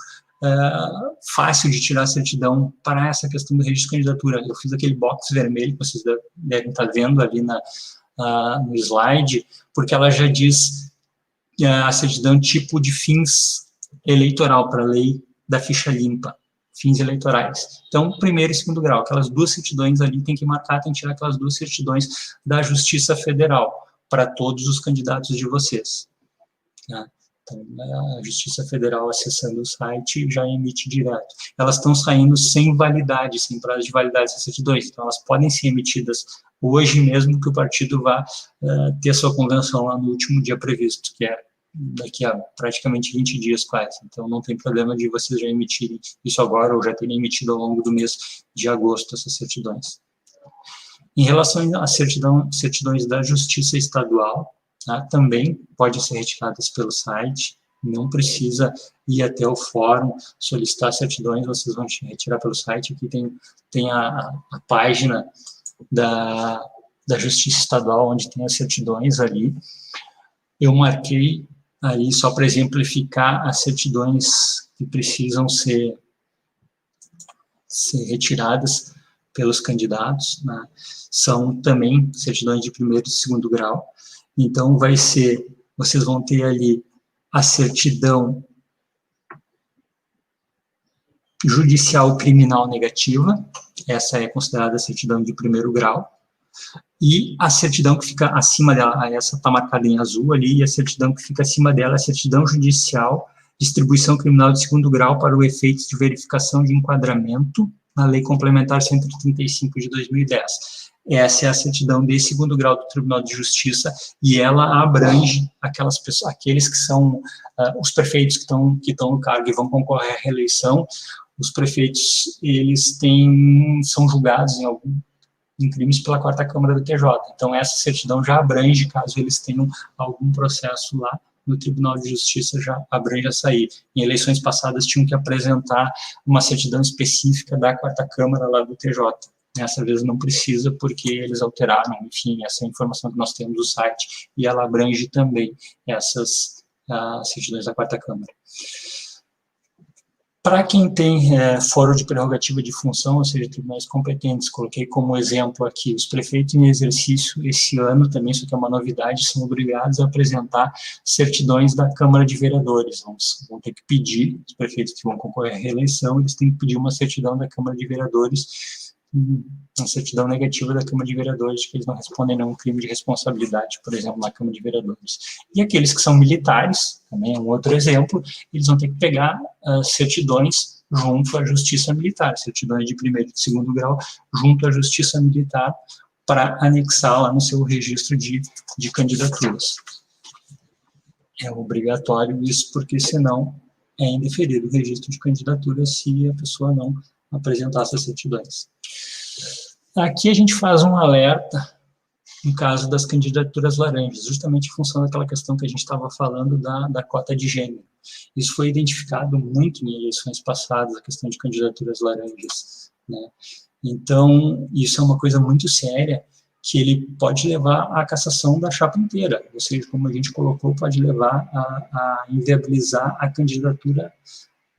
fácil de tirar a certidão para essa questão do registro de candidatura. Eu fiz aquele box vermelho que vocês devem estar vendo ali no slide, porque ela já diz a certidão tipo de fins eleitoral, para a lei da ficha limpa, fins eleitorais. Então, primeiro e segundo grau, aquelas duas certidões ali tem que marcar, tem que tirar aquelas duas certidões da Justiça Federal, para todos os candidatos de vocês. Tá? Então, a Justiça Federal, acessando o site, já emite direto. Elas estão saindo sem validade, sem prazo de validade essas certidões, então elas podem ser emitidas hoje mesmo que o partido vá ter a sua convenção lá no último dia previsto, que é daqui a praticamente 20 dias quase. Então, não tem problema de vocês já emitirem isso agora ou já terem emitido ao longo do mês de agosto essas certidões. Em relação às certidões da Justiça Estadual, tá, também podem ser retiradas pelo site, não precisa ir até o fórum solicitar certidões, vocês vão retirar pelo site. Aqui tem a página da Justiça Estadual, onde tem as certidões ali. Eu marquei ali só para exemplificar as certidões que precisam ser retiradas pelos candidatos, né? São também certidões de primeiro e segundo grau. Então, vocês vão ter ali a certidão judicial criminal negativa, essa é considerada a certidão de primeiro grau, e a certidão que fica acima dela, essa está marcada em azul ali, e a certidão que fica acima dela é a certidão judicial, distribuição criminal de segundo grau para o efeito de verificação de enquadramento na Lei Complementar 135 de 2010. Essa é a certidão de segundo grau do Tribunal de Justiça, e ela abrange aquelas pessoas, aqueles que são os prefeitos que estão no cargo e vão concorrer à reeleição. Os prefeitos, eles são julgados em crimes pela 4ª Câmara do TJ. Então, essa certidão já abrange, caso eles tenham algum processo lá no Tribunal de Justiça, já abrange a sair. Em eleições passadas, tinham que apresentar uma certidão específica da 4ª Câmara lá do TJ. Dessa vez não precisa, porque eles alteraram, enfim, essa informação que nós temos do site, e ela abrange também essas certidões da 4ª Câmara. Para quem tem foro de prerrogativa de função, ou seja, tribunais competentes, coloquei como exemplo aqui, os prefeitos em exercício esse ano, também isso aqui é uma novidade, são obrigados a apresentar certidões da Câmara de Vereadores. Vão ter que pedir, os prefeitos que vão concorrer à reeleição, eles têm que pedir uma certidão da Câmara de Vereadores, uma certidão negativa da Câmara de Vereadores, de que eles não respondem a um crime de responsabilidade, por exemplo, na Câmara de Vereadores. E aqueles que são militares, também é um outro exemplo, eles vão ter que pegar certidões junto à Justiça Militar, certidões de primeiro e de segundo grau, junto à Justiça Militar, para anexar lá no seu registro de candidaturas. É obrigatório isso, porque senão é indeferido o registro de candidaturas se a pessoa não apresentar essas certidões. Aqui a gente faz um alerta no caso das candidaturas laranjas, justamente em função daquela questão que a gente estava falando da cota de gênero. Isso foi identificado muito em eleições passadas, a questão de candidaturas laranjas, né? Então, isso é uma coisa muito séria, que ele pode levar à cassação da chapa inteira, ou seja, como a gente colocou, pode levar a inviabilizar a candidatura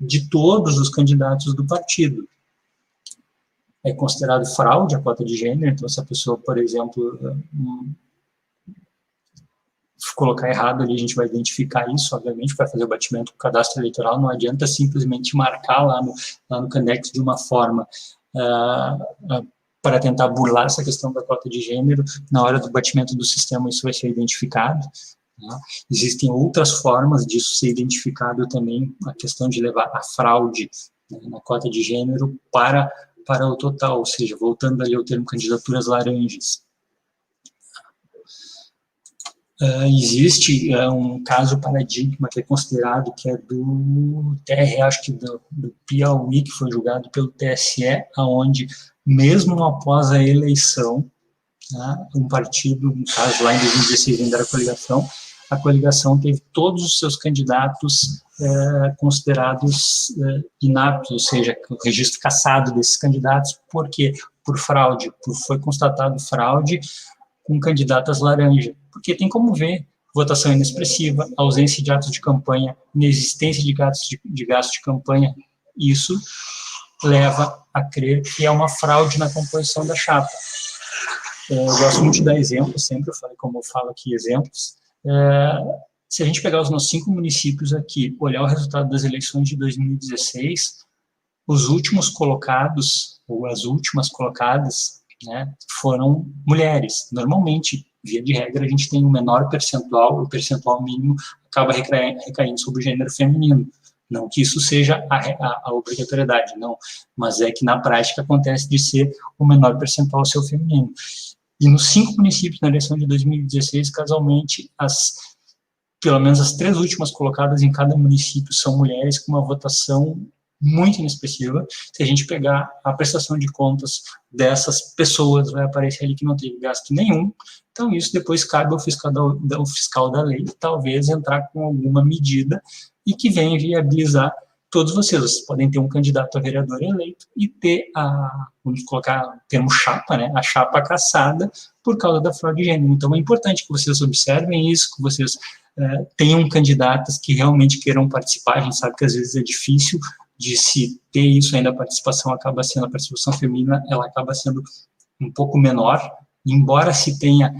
de todos os candidatos do partido. É considerado fraude a cota de gênero, então se a pessoa, por exemplo, colocar errado ali, a gente vai identificar isso, obviamente, vai fazer o batimento com o cadastro eleitoral, não adianta simplesmente marcar lá no Candex de uma forma para tentar burlar essa questão da cota de gênero, na hora do batimento do sistema isso vai ser identificado. Né? Existem outras formas disso ser identificado também, a questão de levar a fraude, né, na cota de gênero para o total, ou seja, voltando ali ao termo candidaturas laranjas. Existe um caso paradigma que é considerado, que é do TRE, acho que do Piauí, que foi julgado pelo TSE, onde, mesmo após a eleição, né, um partido, no caso lá em 2016, ainda era a coligação teve todos os seus candidatos considerados inaptos, ou seja, o registro cassado desses candidatos. Por quê? Por fraude, foi constatado fraude com candidatas laranja, porque tem como ver votação inexpressiva, ausência de atos de campanha, inexistência de gastos de campanha. Isso leva a crer que é uma fraude na composição da chapa. Eu gosto muito de dar exemplos, sempre eu falei, como eu falo aqui, exemplos. Se a gente pegar os nossos 5 municípios aqui, olhar o resultado das eleições de 2016, os últimos colocados, ou as últimas colocadas, né, foram mulheres. Normalmente, Via de regra, a gente tem um menor percentual, o percentual mínimo acaba recaindo sobre o gênero feminino. Não que isso seja a obrigatoriedade, não, mas é que na prática acontece de ser o menor percentual seu feminino. E nos 5 municípios na eleição de 2016, casualmente, pelo menos as 3 últimas colocadas em cada município são mulheres com uma votação muito inexpressiva. Se a gente pegar a prestação de contas dessas pessoas, vai aparecer ali que não teve gasto nenhum. Então, isso depois cabe ao fiscal da lei, talvez entrar com alguma medida e que venha viabilizar todos vocês. Vocês podem ter um candidato a vereador eleito e ter vamos colocar o termo chapa, né, a chapa cassada por causa da fraude de gênero. Então, é importante que vocês observem isso, que vocês tenham candidatas que realmente queiram participar. A gente sabe que às vezes é difícil de se ter isso, ainda a participação feminina, ela acaba sendo um pouco menor, embora se tenha,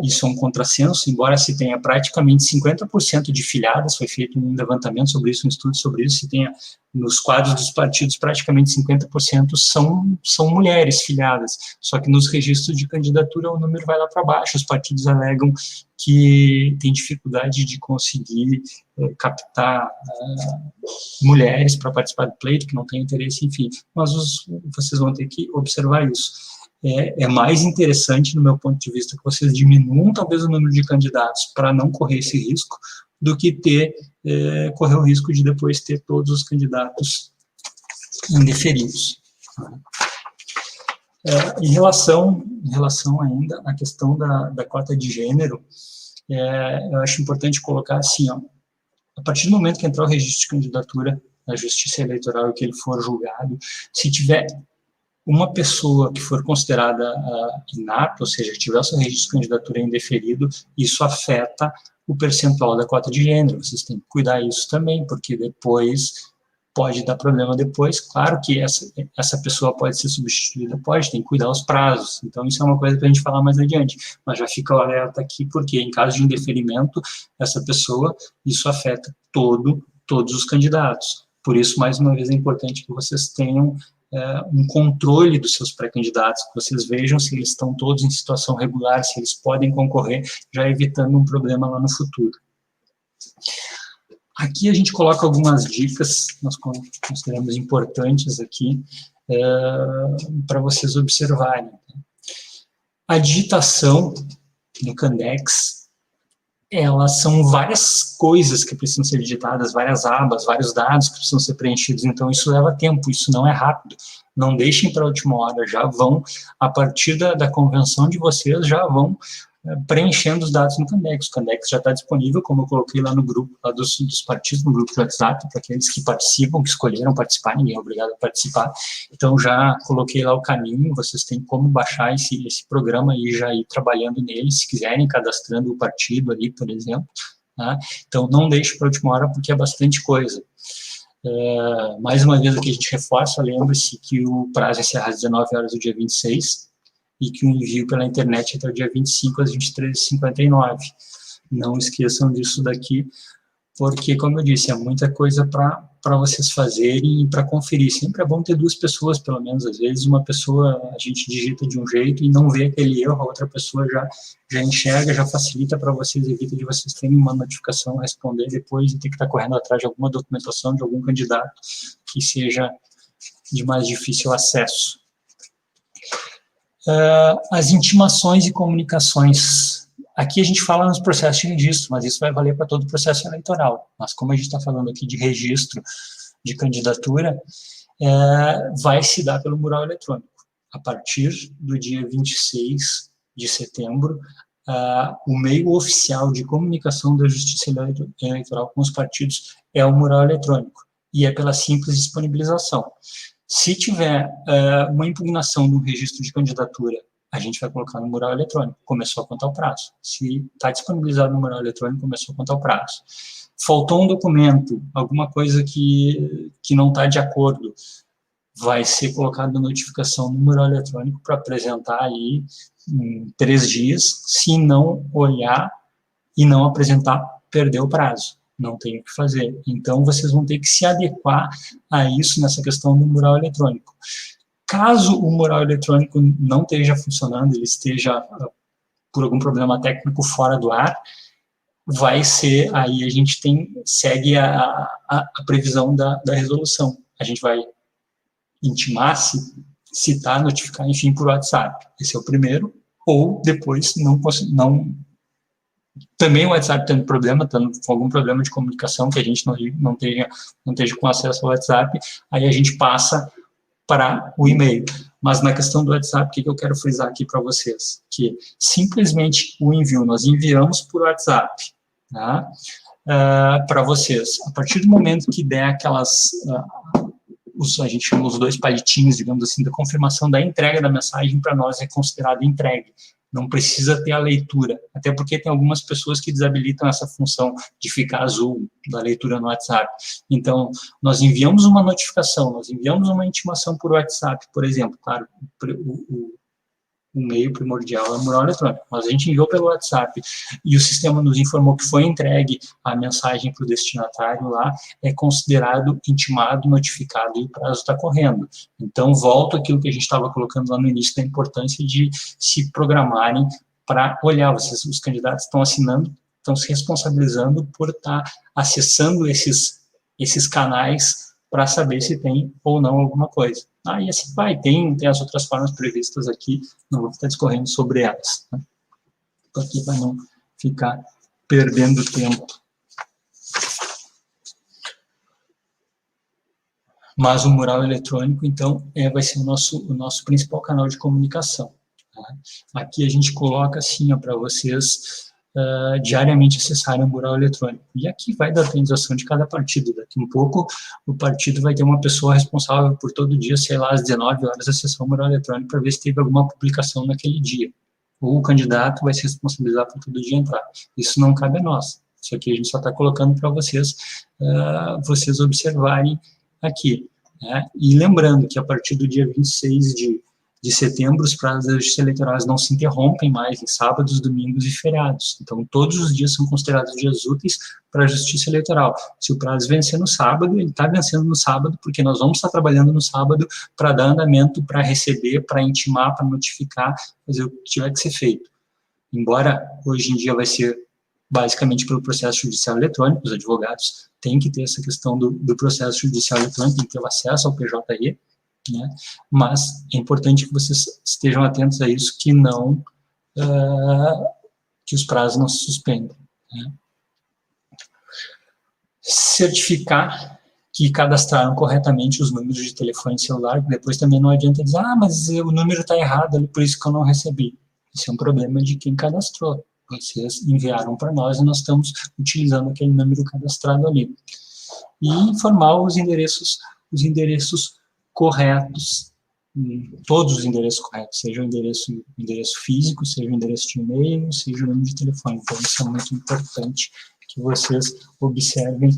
isso é um contrassenso, embora se tenha praticamente 50% de filiadas, foi feito um levantamento sobre isso, um estudo sobre isso, se tenha nos quadros dos partidos praticamente 50% são mulheres filiadas, só que nos registros de candidatura o número vai lá para baixo, os partidos alegam que tem dificuldade de conseguir captar mulheres para participar do pleito, que não tem interesse, enfim, mas vocês vão ter que observar isso. É mais interessante, no meu ponto de vista, que vocês diminuam talvez o número de candidatos para não correr esse risco, do que correr o risco de depois ter todos os candidatos indeferidos. Em relação ainda à questão da cota de gênero, eu acho importante colocar assim, ó, a partir do momento que entrar o registro de candidatura na Justiça Eleitoral e que ele for julgado, se tiver uma pessoa que for considerada inapta, ou seja, que tiver o seu registro de candidatura indeferido, isso afeta o percentual da cota de gênero. Vocês têm que cuidar disso também, porque depois pode dar problema depois. Claro que essa pessoa pode ser substituída, tem que cuidar os prazos. Então, isso é uma coisa para a gente falar mais adiante. Mas já fica o alerta aqui, porque em caso de indeferimento, essa pessoa, isso afeta todos os candidatos. Por isso, mais uma vez, é importante que vocês tenham um controle dos seus pré-candidatos, que vocês vejam se eles estão todos em situação regular, se eles podem concorrer, já evitando um problema lá no futuro. Aqui a gente coloca algumas dicas, nós consideramos importantes aqui, para vocês observarem. A digitação no Candex, elas são várias coisas que precisam ser digitadas, várias abas, vários dados que precisam ser preenchidos, então isso leva tempo, isso não é rápido. Não deixem para a última hora, já vão, a partir da convenção de vocês, já vão preenchendo os dados no Candex. O Candex já está disponível, como eu coloquei lá no grupo lá dos partidos, no grupo do WhatsApp, para aqueles que participam, que escolheram participar, ninguém é obrigado a participar. Então, já coloquei lá o caminho, vocês têm como baixar esse programa e já ir trabalhando nele, se quiserem, cadastrando o partido ali, por exemplo. Tá? Então, não deixe para a última hora, porque é bastante coisa. Mais uma vez aqui a gente reforça, lembre-se que o prazo encerra às 19 horas do dia 26, e que o envio pela internet é até o dia 25 às 23h59. Não esqueçam disso daqui, porque, como eu disse, é muita coisa para vocês fazerem e para conferir. Sempre é bom ter 2 pessoas, pelo menos. Às vezes uma pessoa, a gente digita de um jeito e não vê aquele erro, a outra pessoa já enxerga, já facilita para vocês, evita de vocês terem uma notificação, responder depois e ter que estar correndo atrás de alguma documentação de algum candidato que seja de mais difícil acesso. As intimações e comunicações. Aqui a gente fala nos processos de registro, mas isso vai valer para todo o processo eleitoral. Mas como a gente está falando aqui de registro de candidatura, vai se dar pelo mural eletrônico. A partir do dia 26 de setembro, o meio oficial de comunicação da Justiça Eleitoral com os partidos é o mural eletrônico, e é pela simples disponibilização. Se tiver uma impugnação no registro de candidatura, a gente vai colocar no mural eletrônico, começou a contar o prazo. Se está disponibilizado no mural eletrônico, começou a contar o prazo. Faltou um documento, alguma coisa que não está de acordo, vai ser colocado notificação no mural eletrônico para apresentar aí em 3 dias. Se não olhar e não apresentar, perdeu o prazo. Não tem o que fazer. Então, vocês vão ter que se adequar a isso nessa questão do mural eletrônico. Caso o mural eletrônico não esteja funcionando, ele esteja por algum problema técnico fora do ar, vai ser, aí a gente segue a previsão da resolução. A gente vai intimar, citar, notificar, enfim, por WhatsApp. Esse é o primeiro. Ou depois, também o WhatsApp tendo problema, tendo algum problema de comunicação, que a gente não esteja com acesso ao WhatsApp, aí a gente passa para o e-mail. Mas na questão do WhatsApp, o que eu quero frisar aqui para vocês? Que simplesmente o envio, nós enviamos por WhatsApp, tá? Para vocês. A partir do momento que der aquelas... a gente chama os 2 palitinhos, digamos assim, da confirmação da entrega da mensagem, para nós é considerado entregue. Não precisa ter a leitura, até porque tem algumas pessoas que desabilitam essa função de ficar azul da leitura no WhatsApp. Então, nós enviamos uma notificação, nós enviamos uma intimação por WhatsApp, por exemplo, claro, o meio primordial é o mural eletrônico, mas a gente enviou pelo WhatsApp e o sistema nos informou que foi entregue a mensagem para o destinatário lá, é considerado intimado, notificado e o prazo está correndo. Então, volto àquilo que a gente estava colocando lá no início da importância de se programarem para olhar. Os candidatos estão assinando, estão se responsabilizando por estar acessando esses canais para saber se tem ou não alguma coisa. E assim vai, tem as outras formas previstas aqui, não vou estar discorrendo sobre elas, né? Estou aqui para não ficar perdendo tempo. Mas o mural eletrônico, então, vai ser o nosso principal canal de comunicação, tá? Aqui a gente coloca assim, para vocês diariamente acessarem o mural eletrônico. E aqui vai da organização de cada partido. Daqui um pouco, o partido vai ter uma pessoa responsável por todo dia, sei lá, às 19 horas, acessar o mural eletrônico para ver se teve alguma publicação naquele dia. Ou o candidato vai se responsabilizar por todo dia entrar. Isso não cabe a nós. Isso aqui a gente só está colocando para vocês observarem aqui, né? E lembrando que a partir do dia 26 de setembro, os prazos da Justiça Eleitoral não se interrompem mais em sábados, domingos e feriados. Então, todos os dias são considerados dias úteis para a Justiça Eleitoral. Se o prazo vencer no sábado, ele está vencendo no sábado, porque nós vamos estar trabalhando no sábado para dar andamento, para receber, para intimar, para notificar, fazer o que tiver que ser feito. Embora hoje em dia vai ser basicamente pelo processo judicial eletrônico, os advogados têm que ter essa questão do processo judicial eletrônico, tem que ter o acesso ao PJE, né? Mas é importante que vocês estejam atentos a isso, que os prazos não se suspendam, né? Certificar que cadastraram corretamente os números de telefone e celular, depois também não adianta dizer, mas o número está errado, por isso que eu não recebi. Isso é um problema de quem cadastrou. Vocês enviaram para nós e nós estamos utilizando aquele número cadastrado ali. E informar os endereços corretos, todos os endereços corretos, seja o endereço físico, seja o endereço de e-mail, seja o número de telefone. Então, isso é muito importante que vocês observem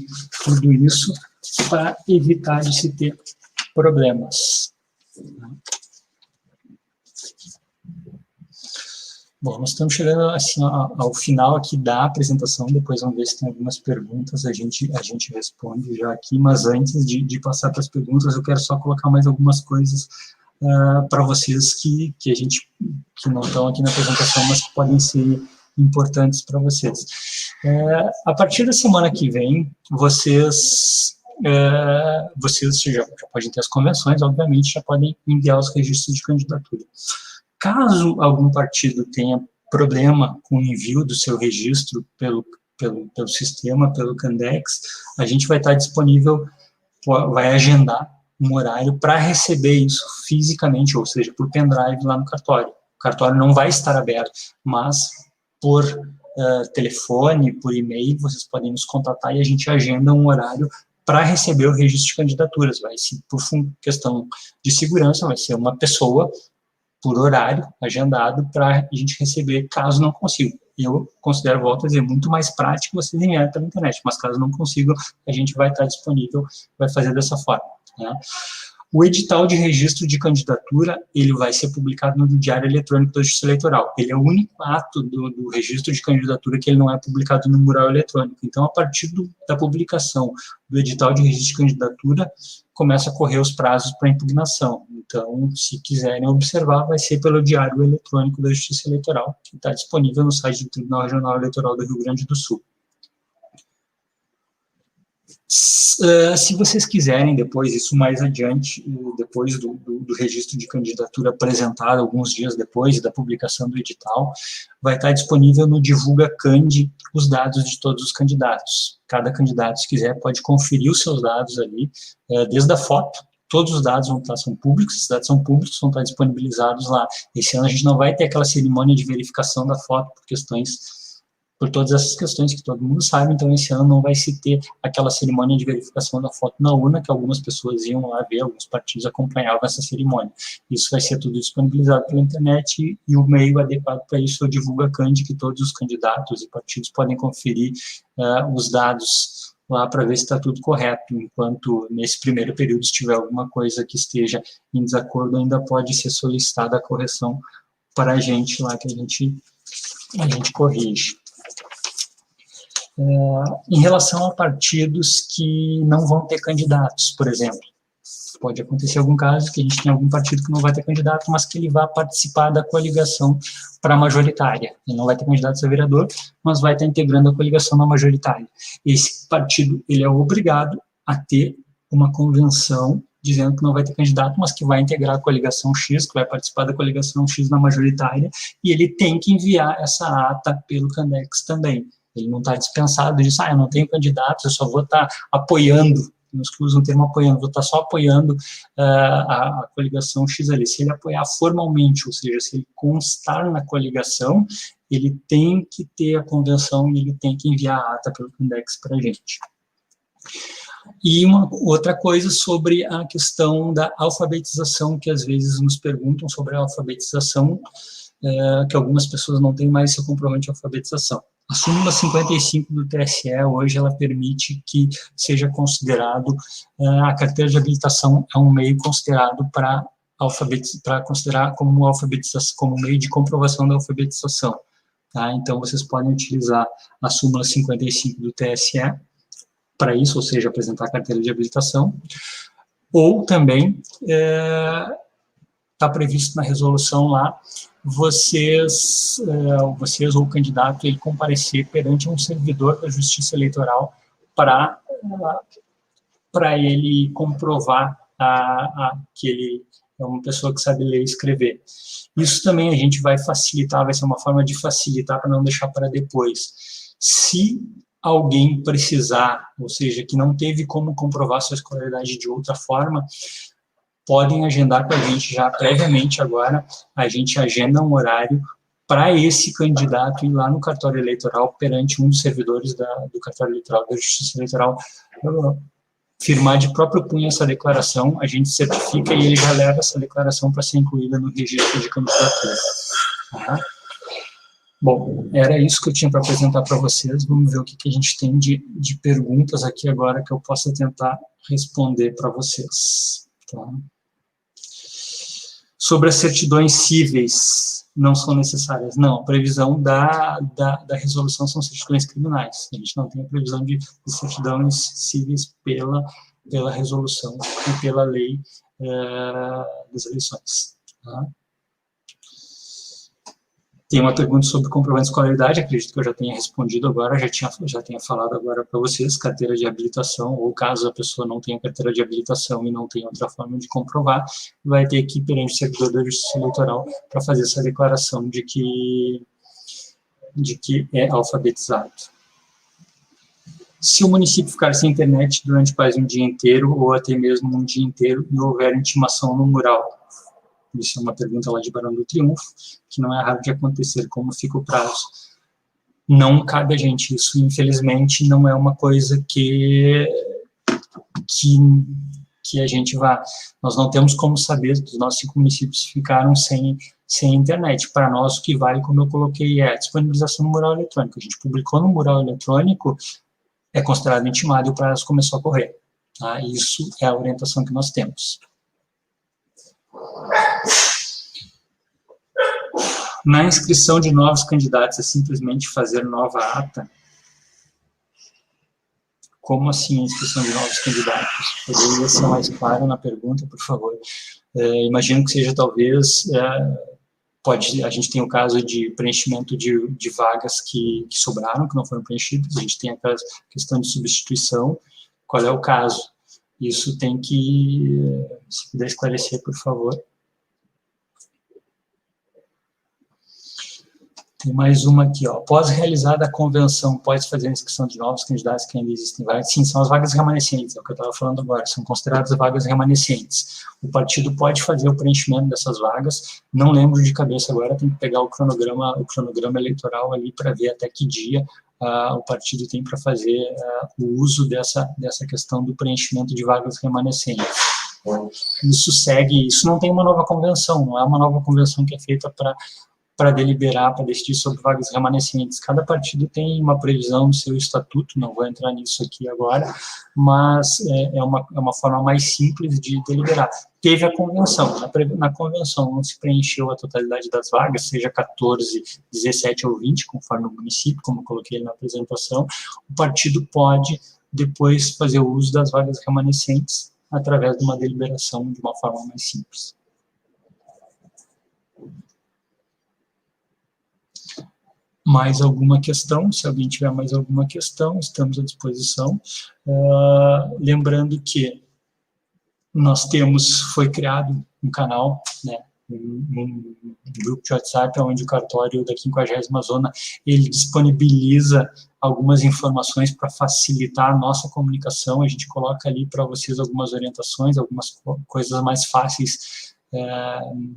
tudo isso para evitar de se ter problemas. Bom, nós estamos chegando assim, ao final aqui da apresentação, depois vamos ver se tem algumas perguntas, a gente responde já aqui, mas antes de passar para as perguntas, eu quero só colocar mais algumas coisas para vocês que não estão aqui na apresentação, mas que podem ser importantes para vocês. A partir da semana que vem, vocês já podem ter as convenções, obviamente, já podem enviar os registros de candidatura. Caso algum partido tenha problema com o envio do seu registro pelo sistema, pelo Candex, a gente vai estar disponível, vai agendar um horário para receber isso fisicamente, ou seja, por pendrive lá no cartório. O cartório não vai estar aberto, mas por telefone, por e-mail, vocês podem nos contatar e a gente agenda um horário para receber o registro de candidaturas. Vai ser, por questão de segurança, vai ser uma pessoa por horário agendado para a gente receber, caso não consiga. Eu considero, volto a dizer, muito mais prático vocês enviarem pela internet, mas caso não consigam, a gente vai estar disponível, vai fazer dessa forma, né? O edital de registro de candidatura, ele vai ser publicado no Diário Eletrônico da Justiça Eleitoral. Ele é o único ato do registro de candidatura que ele não é publicado no mural eletrônico. Então, a partir da publicação do edital de registro de candidatura, começa a correr os prazos para impugnação. Então, se quiserem observar, vai ser pelo Diário Eletrônico da Justiça Eleitoral, que está disponível no site do Tribunal Regional Eleitoral do Rio Grande do Sul. Se vocês quiserem depois, isso mais adiante, depois do registro de candidatura apresentado, alguns dias depois da publicação do edital, vai estar disponível no Divulga Candi os dados de todos os candidatos. Cada candidato, se quiser, pode conferir os seus dados ali, desde a foto. Todos os dados são públicos, esses dados são públicos, vão estar disponibilizados lá. Esse ano a gente não vai ter aquela cerimônia de verificação da foto por todas essas questões que todo mundo sabe, então esse ano não vai se ter aquela cerimônia de verificação da foto na urna, que algumas pessoas iam lá ver, alguns partidos acompanhavam essa cerimônia. Isso vai ser tudo disponibilizado pela internet e o meio adequado para isso é o Divulga Candi, que todos os candidatos e partidos podem conferir os dados lá para ver se está tudo correto, enquanto nesse primeiro período, se tiver alguma coisa que esteja em desacordo, ainda pode ser solicitada a correção para a gente lá, que a gente corrige. Em relação a partidos que não vão ter candidatos, por exemplo, pode acontecer algum caso que a gente tem algum partido que não vai ter candidato, mas que ele vai participar da coligação para a majoritária. Ele não vai ter candidato a vereador, mas vai estar integrando a coligação na majoritária. Esse partido, ele é obrigado a ter uma convenção dizendo que não vai ter candidato, mas que vai integrar a coligação X, que vai participar da coligação X na majoritária, e ele tem que enviar essa ata pelo Candex também. Ele não está dispensado disso, eu não tenho candidato, eu só vou estar apoiando, nos que usam o termo apoiando, vou estar só apoiando a coligação X ali. Se ele apoiar formalmente, ou seja, se ele constar na coligação, ele tem que ter a convenção e ele tem que enviar a ata pelo Candex para a gente. E uma outra coisa sobre a questão da alfabetização, que às vezes nos perguntam sobre a alfabetização, que algumas pessoas não têm mais esse comprovante de alfabetização. A súmula 55 do TSE, hoje, ela permite que seja considerado, a carteira de habilitação é um meio considerado para considerar como alfabetização, como meio de comprovação da alfabetização. Tá? Então, vocês podem utilizar a súmula 55 do TSE para isso, ou seja, apresentar a carteira de habilitação, ou também está previsto na resolução lá, vocês ou o candidato, ele comparecer perante um servidor da Justiça Eleitoral para ele comprovar que ele é uma pessoa que sabe ler e escrever. Isso também a gente vai facilitar, vai ser uma forma de facilitar para não deixar para depois. Se alguém precisar, ou seja, que não teve como comprovar sua escolaridade de outra forma, podem agendar com a gente já previamente agora, a gente agenda um horário para esse candidato ir lá no cartório eleitoral perante um dos servidores do cartório eleitoral, da Justiça Eleitoral, firmar de próprio punho essa declaração, a gente certifica e ele já leva essa declaração para ser incluída no registro de candidatura. Tá? Bom, era isso que eu tinha para apresentar para vocês. Vamos ver o que a gente tem de perguntas aqui agora que eu possa tentar responder para vocês. Tá? Sobre as certidões cíveis, não são necessárias. Não, a previsão da resolução são certidões criminais. A gente não tem a previsão de certidões cíveis pela resolução e pela lei das eleições. Tá? Tem uma pergunta sobre comprovante de escolaridade, acredito que eu já tenha respondido agora, já tenha falado agora para vocês, carteira de habilitação, ou caso a pessoa não tenha carteira de habilitação e não tenha outra forma de comprovar, vai ter que ir perante o servidor da Justiça Eleitoral para fazer essa declaração de que é alfabetizado. Se o município ficar sem internet durante quase um dia inteiro, ou até mesmo um dia inteiro, e houver intimação no mural, isso é uma pergunta lá de Barão do Triunfo, que não é raro de acontecer, como fica o prazo. Não cabe a gente, isso infelizmente não é uma coisa que a gente vá. Nós não temos como saber que os nossos 5 municípios ficaram sem internet. Para nós, o que vale, como eu coloquei, é a disponibilização no mural eletrônico. A gente publicou no mural eletrônico, é considerado intimado e o prazo começou a correr. Tá? Isso é a orientação que nós temos. Na inscrição de novos candidatos, é simplesmente fazer nova ata? Como assim a inscrição de novos candidatos? Poderia ser mais claro na pergunta, por favor? Imagino que seja, talvez, a gente tem o caso de preenchimento de vagas que sobraram, que não foram preenchidas, a gente tem a questão de substituição. Qual é o caso? Isso tem que, se puder esclarecer, por favor. Tem mais uma aqui, ó. Após realizada a convenção, pode fazer a inscrição de novos candidatos que ainda existem vagas? Sim, são as vagas remanescentes, é o que eu estava falando agora, são consideradas vagas remanescentes. O partido pode fazer o preenchimento dessas vagas, não lembro de cabeça agora, tem que pegar o cronograma eleitoral ali para ver até que dia o partido tem para fazer o uso dessa questão do preenchimento de vagas remanescentes. Isso não tem uma nova convenção, não é uma nova convenção que é feita para deliberar, para decidir sobre vagas remanescentes. Cada partido tem uma previsão no seu estatuto, não vou entrar nisso aqui agora, mas é uma forma mais simples de deliberar. Teve a convenção, na convenção não se preencheu a totalidade das vagas, seja 14, 17 ou 20, conforme o município, como eu coloquei na apresentação, o partido pode depois fazer o uso das vagas remanescentes através de uma deliberação de uma forma mais simples. Mais alguma questão? Se alguém tiver mais alguma questão, estamos à disposição. Lembrando que foi criado um canal, né, um grupo de WhatsApp, onde o cartório da 50ª Zona, ele disponibiliza algumas informações para facilitar a nossa comunicação. A gente coloca ali para vocês algumas orientações, algumas coisas mais fáceis,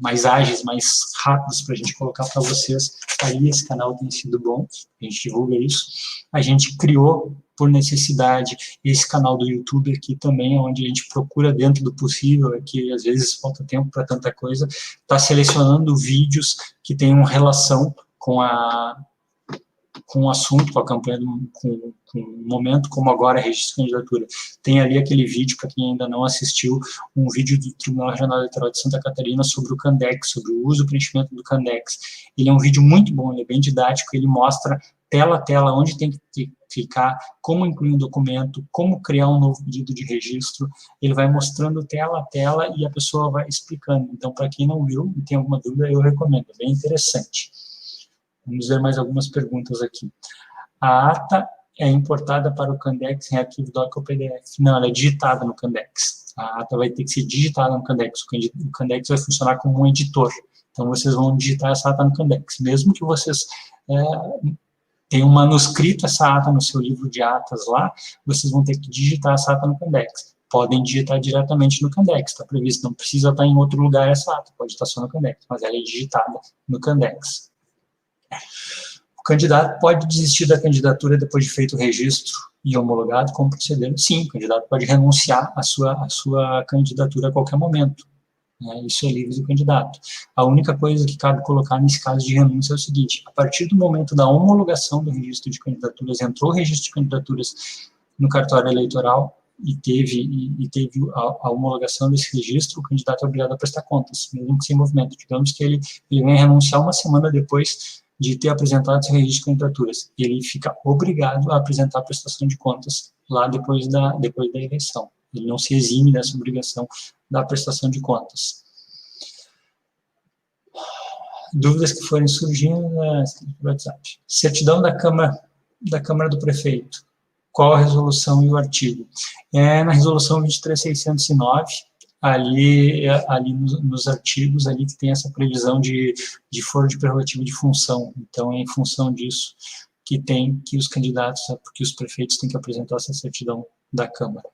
mais ágeis, mais rápidos para a gente colocar para vocês. Aí esse canal tem sido bom, a gente divulga isso. A gente criou, por necessidade, esse canal do YouTube aqui também, onde a gente procura, dentro do possível, que às vezes falta tempo para tanta coisa, está selecionando vídeos que tenham relação com o assunto, com a campanha, com o momento, como agora é registro de candidatura. Tem ali aquele vídeo, para quem ainda não assistiu, um vídeo do Tribunal Regional Eleitoral de Santa Catarina sobre o Candex, sobre o uso e preenchimento do Candex. Ele é um vídeo muito bom, ele é bem didático, ele mostra tela a tela onde tem que clicar, como incluir um documento, como criar um novo pedido de registro. Ele vai mostrando tela a tela e a pessoa vai explicando. Então, para quem não viu e tem alguma dúvida, eu recomendo, é bem interessante. Vamos ver mais algumas perguntas aqui. A ata é importada para o Candex em arquivo doc ou PDF? Não, ela é digitada no Candex. A ata vai ter que ser digitada no Candex. O Candex vai funcionar como um editor. Então, vocês vão digitar essa ata no Candex. Mesmo que vocês tenham manuscrito essa ata no seu livro de atas lá, vocês vão ter que digitar essa ata no Candex. Podem digitar diretamente no Candex, está previsto. Não precisa estar em outro lugar essa ata, pode estar só no Candex, mas ela é digitada no Candex. O candidato pode desistir da candidatura depois de feito o registro e homologado, como proceder? Sim, o candidato pode renunciar à sua candidatura a qualquer momento. Isso é livre do candidato. A única coisa que cabe colocar nesse caso de renúncia é o seguinte: a partir do momento da homologação do registro de candidaturas, entrou o registro de candidaturas no cartório eleitoral e teve a homologação desse registro, o candidato é obrigado a prestar contas, mesmo que sem movimento. Digamos que ele venha renunciar uma semana depois de ter apresentado seu registro de candidaturas. Ele fica obrigado a apresentar a prestação de contas lá depois da eleição. Ele não se exime dessa obrigação da prestação de contas. Dúvidas que forem surgindo no WhatsApp. Certidão da Câmara do Prefeito. Qual a resolução e o artigo? Na resolução 23.609, ali nos artigos, ali que tem essa previsão de foro de prerrogativa de função. Então, é em função disso que os candidatos, porque os prefeitos têm que apresentar essa certidão da Câmara.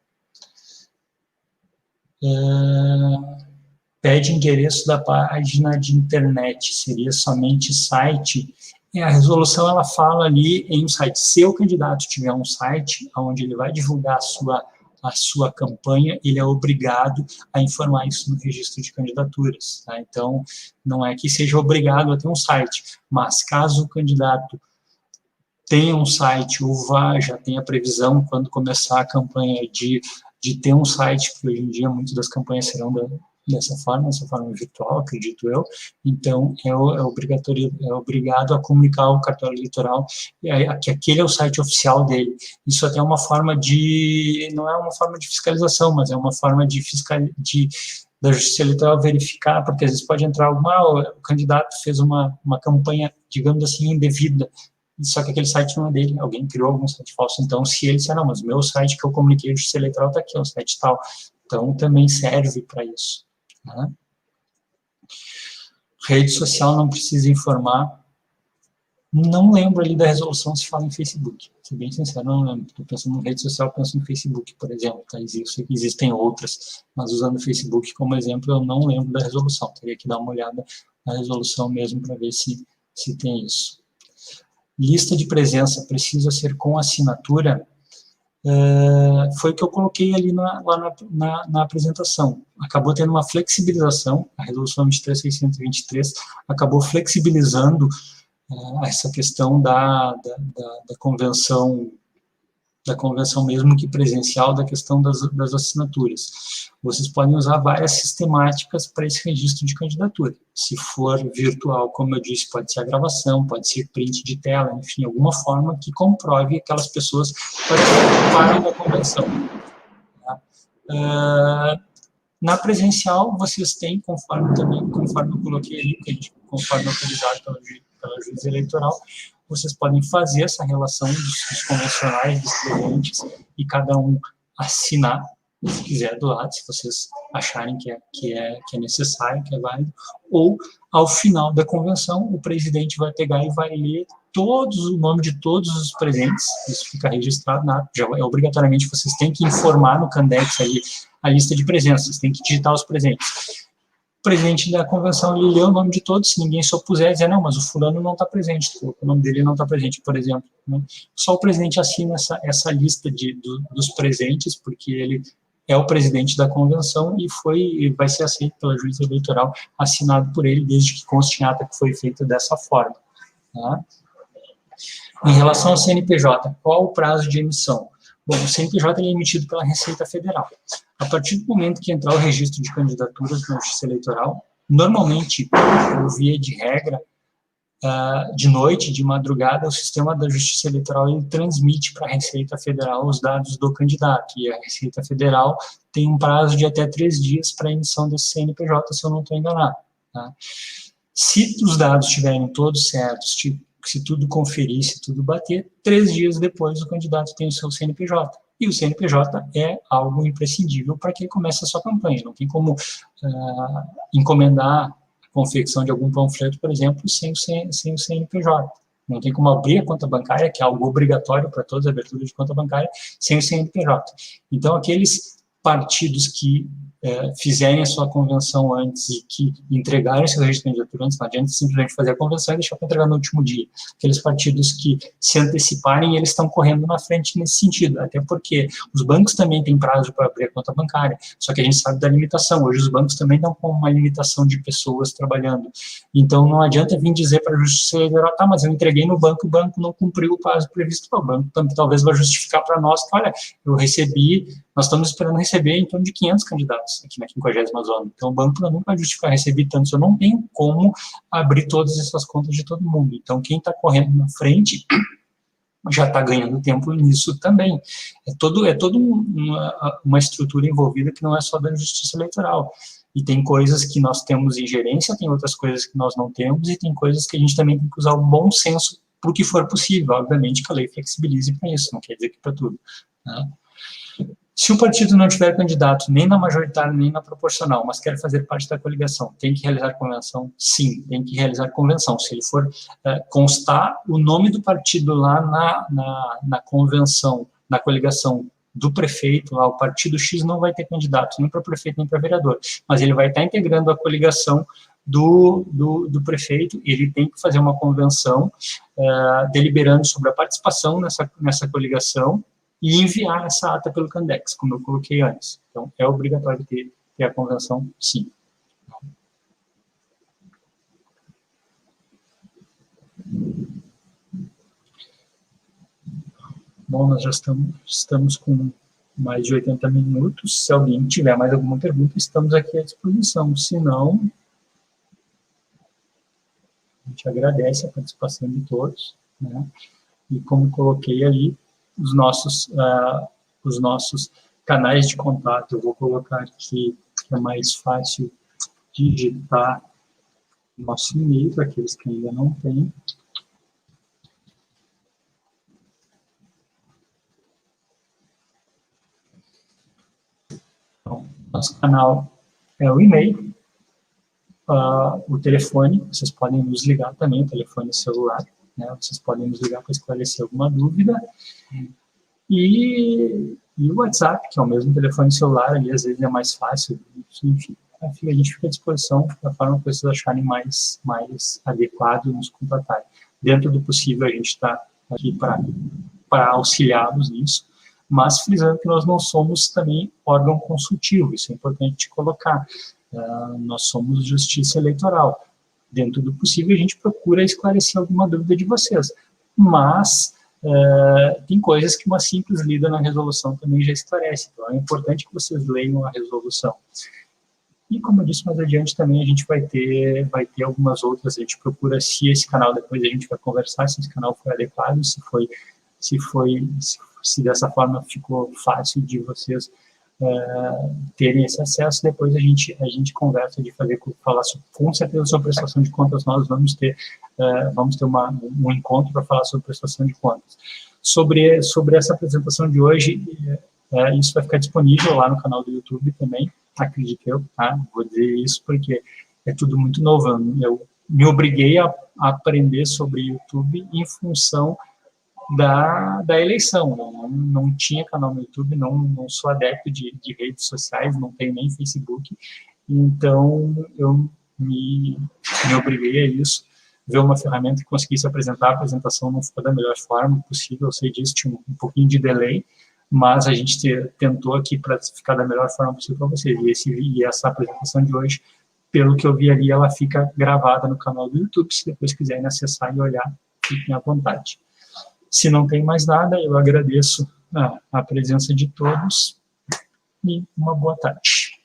Pede endereço da página de internet, seria somente site? A resolução, ela fala ali em um site. Se o candidato tiver um site onde ele vai divulgar a sua campanha, ele é obrigado a informar isso no registro de candidaturas. Tá? Então, não é que seja obrigado a ter um site, mas caso o candidato tenha um site ou já tenha previsão, quando começar a campanha, de ter um site, porque hoje em dia muitas das campanhas serão dessa forma virtual, acredito eu. Então, é obrigado a comunicar ao cartório eleitoral que aquele é o site oficial dele. Isso até é uma forma não é uma forma de fiscalização, mas é uma forma da Justiça Eleitoral verificar, porque às vezes pode entrar o candidato fez uma campanha, digamos assim, indevida, só que aquele site não é dele, alguém criou algum site falso. Então, se ele disser, não, mas o meu site que eu comuniquei a Justiça Eleitoral está aqui, é o site tal. Então, também serve para isso. Né? Rede social não precisa informar. Não lembro ali da resolução se fala em Facebook. Vou ser bem sincero, não lembro. Estou pensando em rede social, penso em Facebook, por exemplo. Tá? Existem outras, mas usando o Facebook como exemplo, eu não lembro da resolução. Teria que dar uma olhada na resolução mesmo para ver se tem isso. Lista de presença precisa ser com assinatura. Foi o que eu coloquei ali lá na apresentação. Acabou tendo uma flexibilização, a resolução 23.623 acabou flexibilizando essa questão da convenção mesmo que presencial, da questão das assinaturas. Vocês podem usar várias sistemáticas para esse registro de candidatura. Se for virtual, como eu disse, pode ser a gravação, pode ser print de tela, enfim, alguma forma que comprove que aquelas pessoas participaram da convenção. Tá? Na presencial, vocês têm, conforme eu coloquei ali, conforme autorizado pela Justiça Eleitoral, vocês podem fazer essa relação dos convencionais, dos presentes, e cada um assinar, se quiser, do lado, se vocês acharem que é necessário, que é válido, ou, ao final da convenção, o presidente vai pegar e vai ler o nome de todos os presentes, isso fica registrado, obrigatoriamente vocês têm que informar no Candex ali a lista de presenças, vocês têm que digitar os presentes. O presidente da convenção, ele lê o nome de todos, se ninguém se opuser, dizer, não, mas o fulano não está presente, o nome dele não está presente, por exemplo. Né? Só o presidente assina essa lista dos presentes, porque ele é o presidente da convenção e vai ser aceito pela Justiça Eleitoral, assinado por ele, desde que conste em ata que foi feito dessa forma. Tá? Em relação ao CNPJ, qual o prazo de emissão? Bom, o CNPJ é emitido pela Receita Federal. A partir do momento que entrar o registro de candidaturas na Justiça Eleitoral, normalmente, por via de regra, de noite, de madrugada, o sistema da Justiça Eleitoral ele transmite para a Receita Federal os dados do candidato, e a Receita Federal tem um prazo de até 3 dias para a emissão desse CNPJ, se eu não estou enganado. Tá? Se os dados estiverem todos certos, se tudo conferir, se tudo bater, 3 dias depois o candidato tem o seu CNPJ. E o CNPJ é algo imprescindível para que ele comece a sua campanha. Não tem como encomendar a confecção de algum panfleto, por exemplo, sem o CNPJ. Não tem como abrir a conta bancária, que é algo obrigatório para todas as aberturas de conta bancária, sem o CNPJ. Então, aqueles partidos que fizerem a sua convenção antes e que entregarem seu registro de candidatura antes, não adianta simplesmente fazer a convenção e deixar para entregar no último dia. Aqueles partidos que se anteciparem, eles estão correndo na frente nesse sentido, até porque os bancos também têm prazo para abrir a conta bancária, só que a gente sabe da limitação. Hoje os bancos também estão com uma limitação de pessoas trabalhando. Então não adianta vir dizer para a Justiça Eleitoral, tá, mas eu entreguei no banco, o banco não cumpriu o prazo previsto. O banco talvez vai justificar para nós que, olha, nós estamos esperando receber em torno de 500 candidatos aqui na 50ª zona. Então, o banco não vai justificar receber tantos. Eu não tenho como abrir todas essas contas de todo mundo. Então, quem está correndo na frente já está ganhando tempo nisso também. É toda uma estrutura envolvida que não é só da Justiça Eleitoral. E tem coisas que nós temos ingerência, tem outras coisas que nós não temos, e tem coisas que a gente também tem que usar o bom senso para o que for possível. Obviamente que a lei flexibilize para isso, não quer dizer que para tudo. Né? Se o partido não tiver candidato nem na majoritária nem na proporcional, mas quer fazer parte da coligação, tem que realizar convenção? Sim, tem que realizar convenção. Se ele for constar o nome do partido lá na convenção, na coligação do prefeito, lá, o partido X não vai ter candidato, nem para prefeito nem para vereador, mas ele vai estar integrando a coligação do prefeito, e ele tem que fazer uma convenção deliberando sobre a participação nessa coligação, e enviar essa ata pelo Candex, como eu coloquei antes. Então, é obrigatório ter a convenção, sim. Bom, nós já estamos com mais de 80 minutos. Se alguém tiver mais alguma pergunta, estamos aqui à disposição. Se não, a gente agradece a participação de todos, né? E como coloquei ali, os nossos canais de contato, eu vou colocar aqui, que é mais fácil digitar nosso e-mail, para aqueles que ainda não têm. Então, nosso canal é o e-mail, o telefone, vocês podem nos ligar também, o telefone celular, né? Vocês podem nos ligar para esclarecer alguma dúvida. E o WhatsApp, que é o mesmo telefone celular, ali às vezes é mais fácil, enfim, a gente fica à disposição da forma que vocês acharem mais adequado nos contatarem. Dentro do possível, a gente está aqui para auxiliá-los nisso, mas frisando que nós não somos também órgão consultivo, isso é importante colocar. Nós somos justiça eleitoral. Dentro do possível, a gente procura esclarecer alguma dúvida de vocês, mas tem coisas que uma simples lida na resolução também já esclarece, então é importante que vocês leiam a resolução. E como eu disse mais adiante também, a gente vai ter algumas outras, a gente procura, se esse canal, depois a gente vai conversar, se esse canal foi adequado, se dessa forma ficou fácil de vocês terem esse acesso, depois a gente conversa de falar com certeza sobre prestação de contas, nós vamos ter um encontro para falar sobre prestação de contas. Sobre essa apresentação de hoje, isso vai ficar disponível lá no canal do YouTube também, acredito eu, tá? Vou dizer isso porque é tudo muito novo, eu me obriguei a aprender sobre YouTube em função da eleição, não tinha canal no YouTube, não sou adepto de redes sociais, não tenho nem Facebook, então eu me obriguei a isso, ver uma ferramenta que conseguisse apresentar, a apresentação não ficou da melhor forma possível, eu sei disso, tinha um pouquinho de delay, mas a gente tentou aqui para ficar da melhor forma possível para vocês, e essa apresentação de hoje, pelo que eu vi ali, ela fica gravada no canal do YouTube, se depois quiserem acessar e olhar, fiquem à vontade. Se não tem mais nada, eu agradeço a presença de todos e uma boa tarde.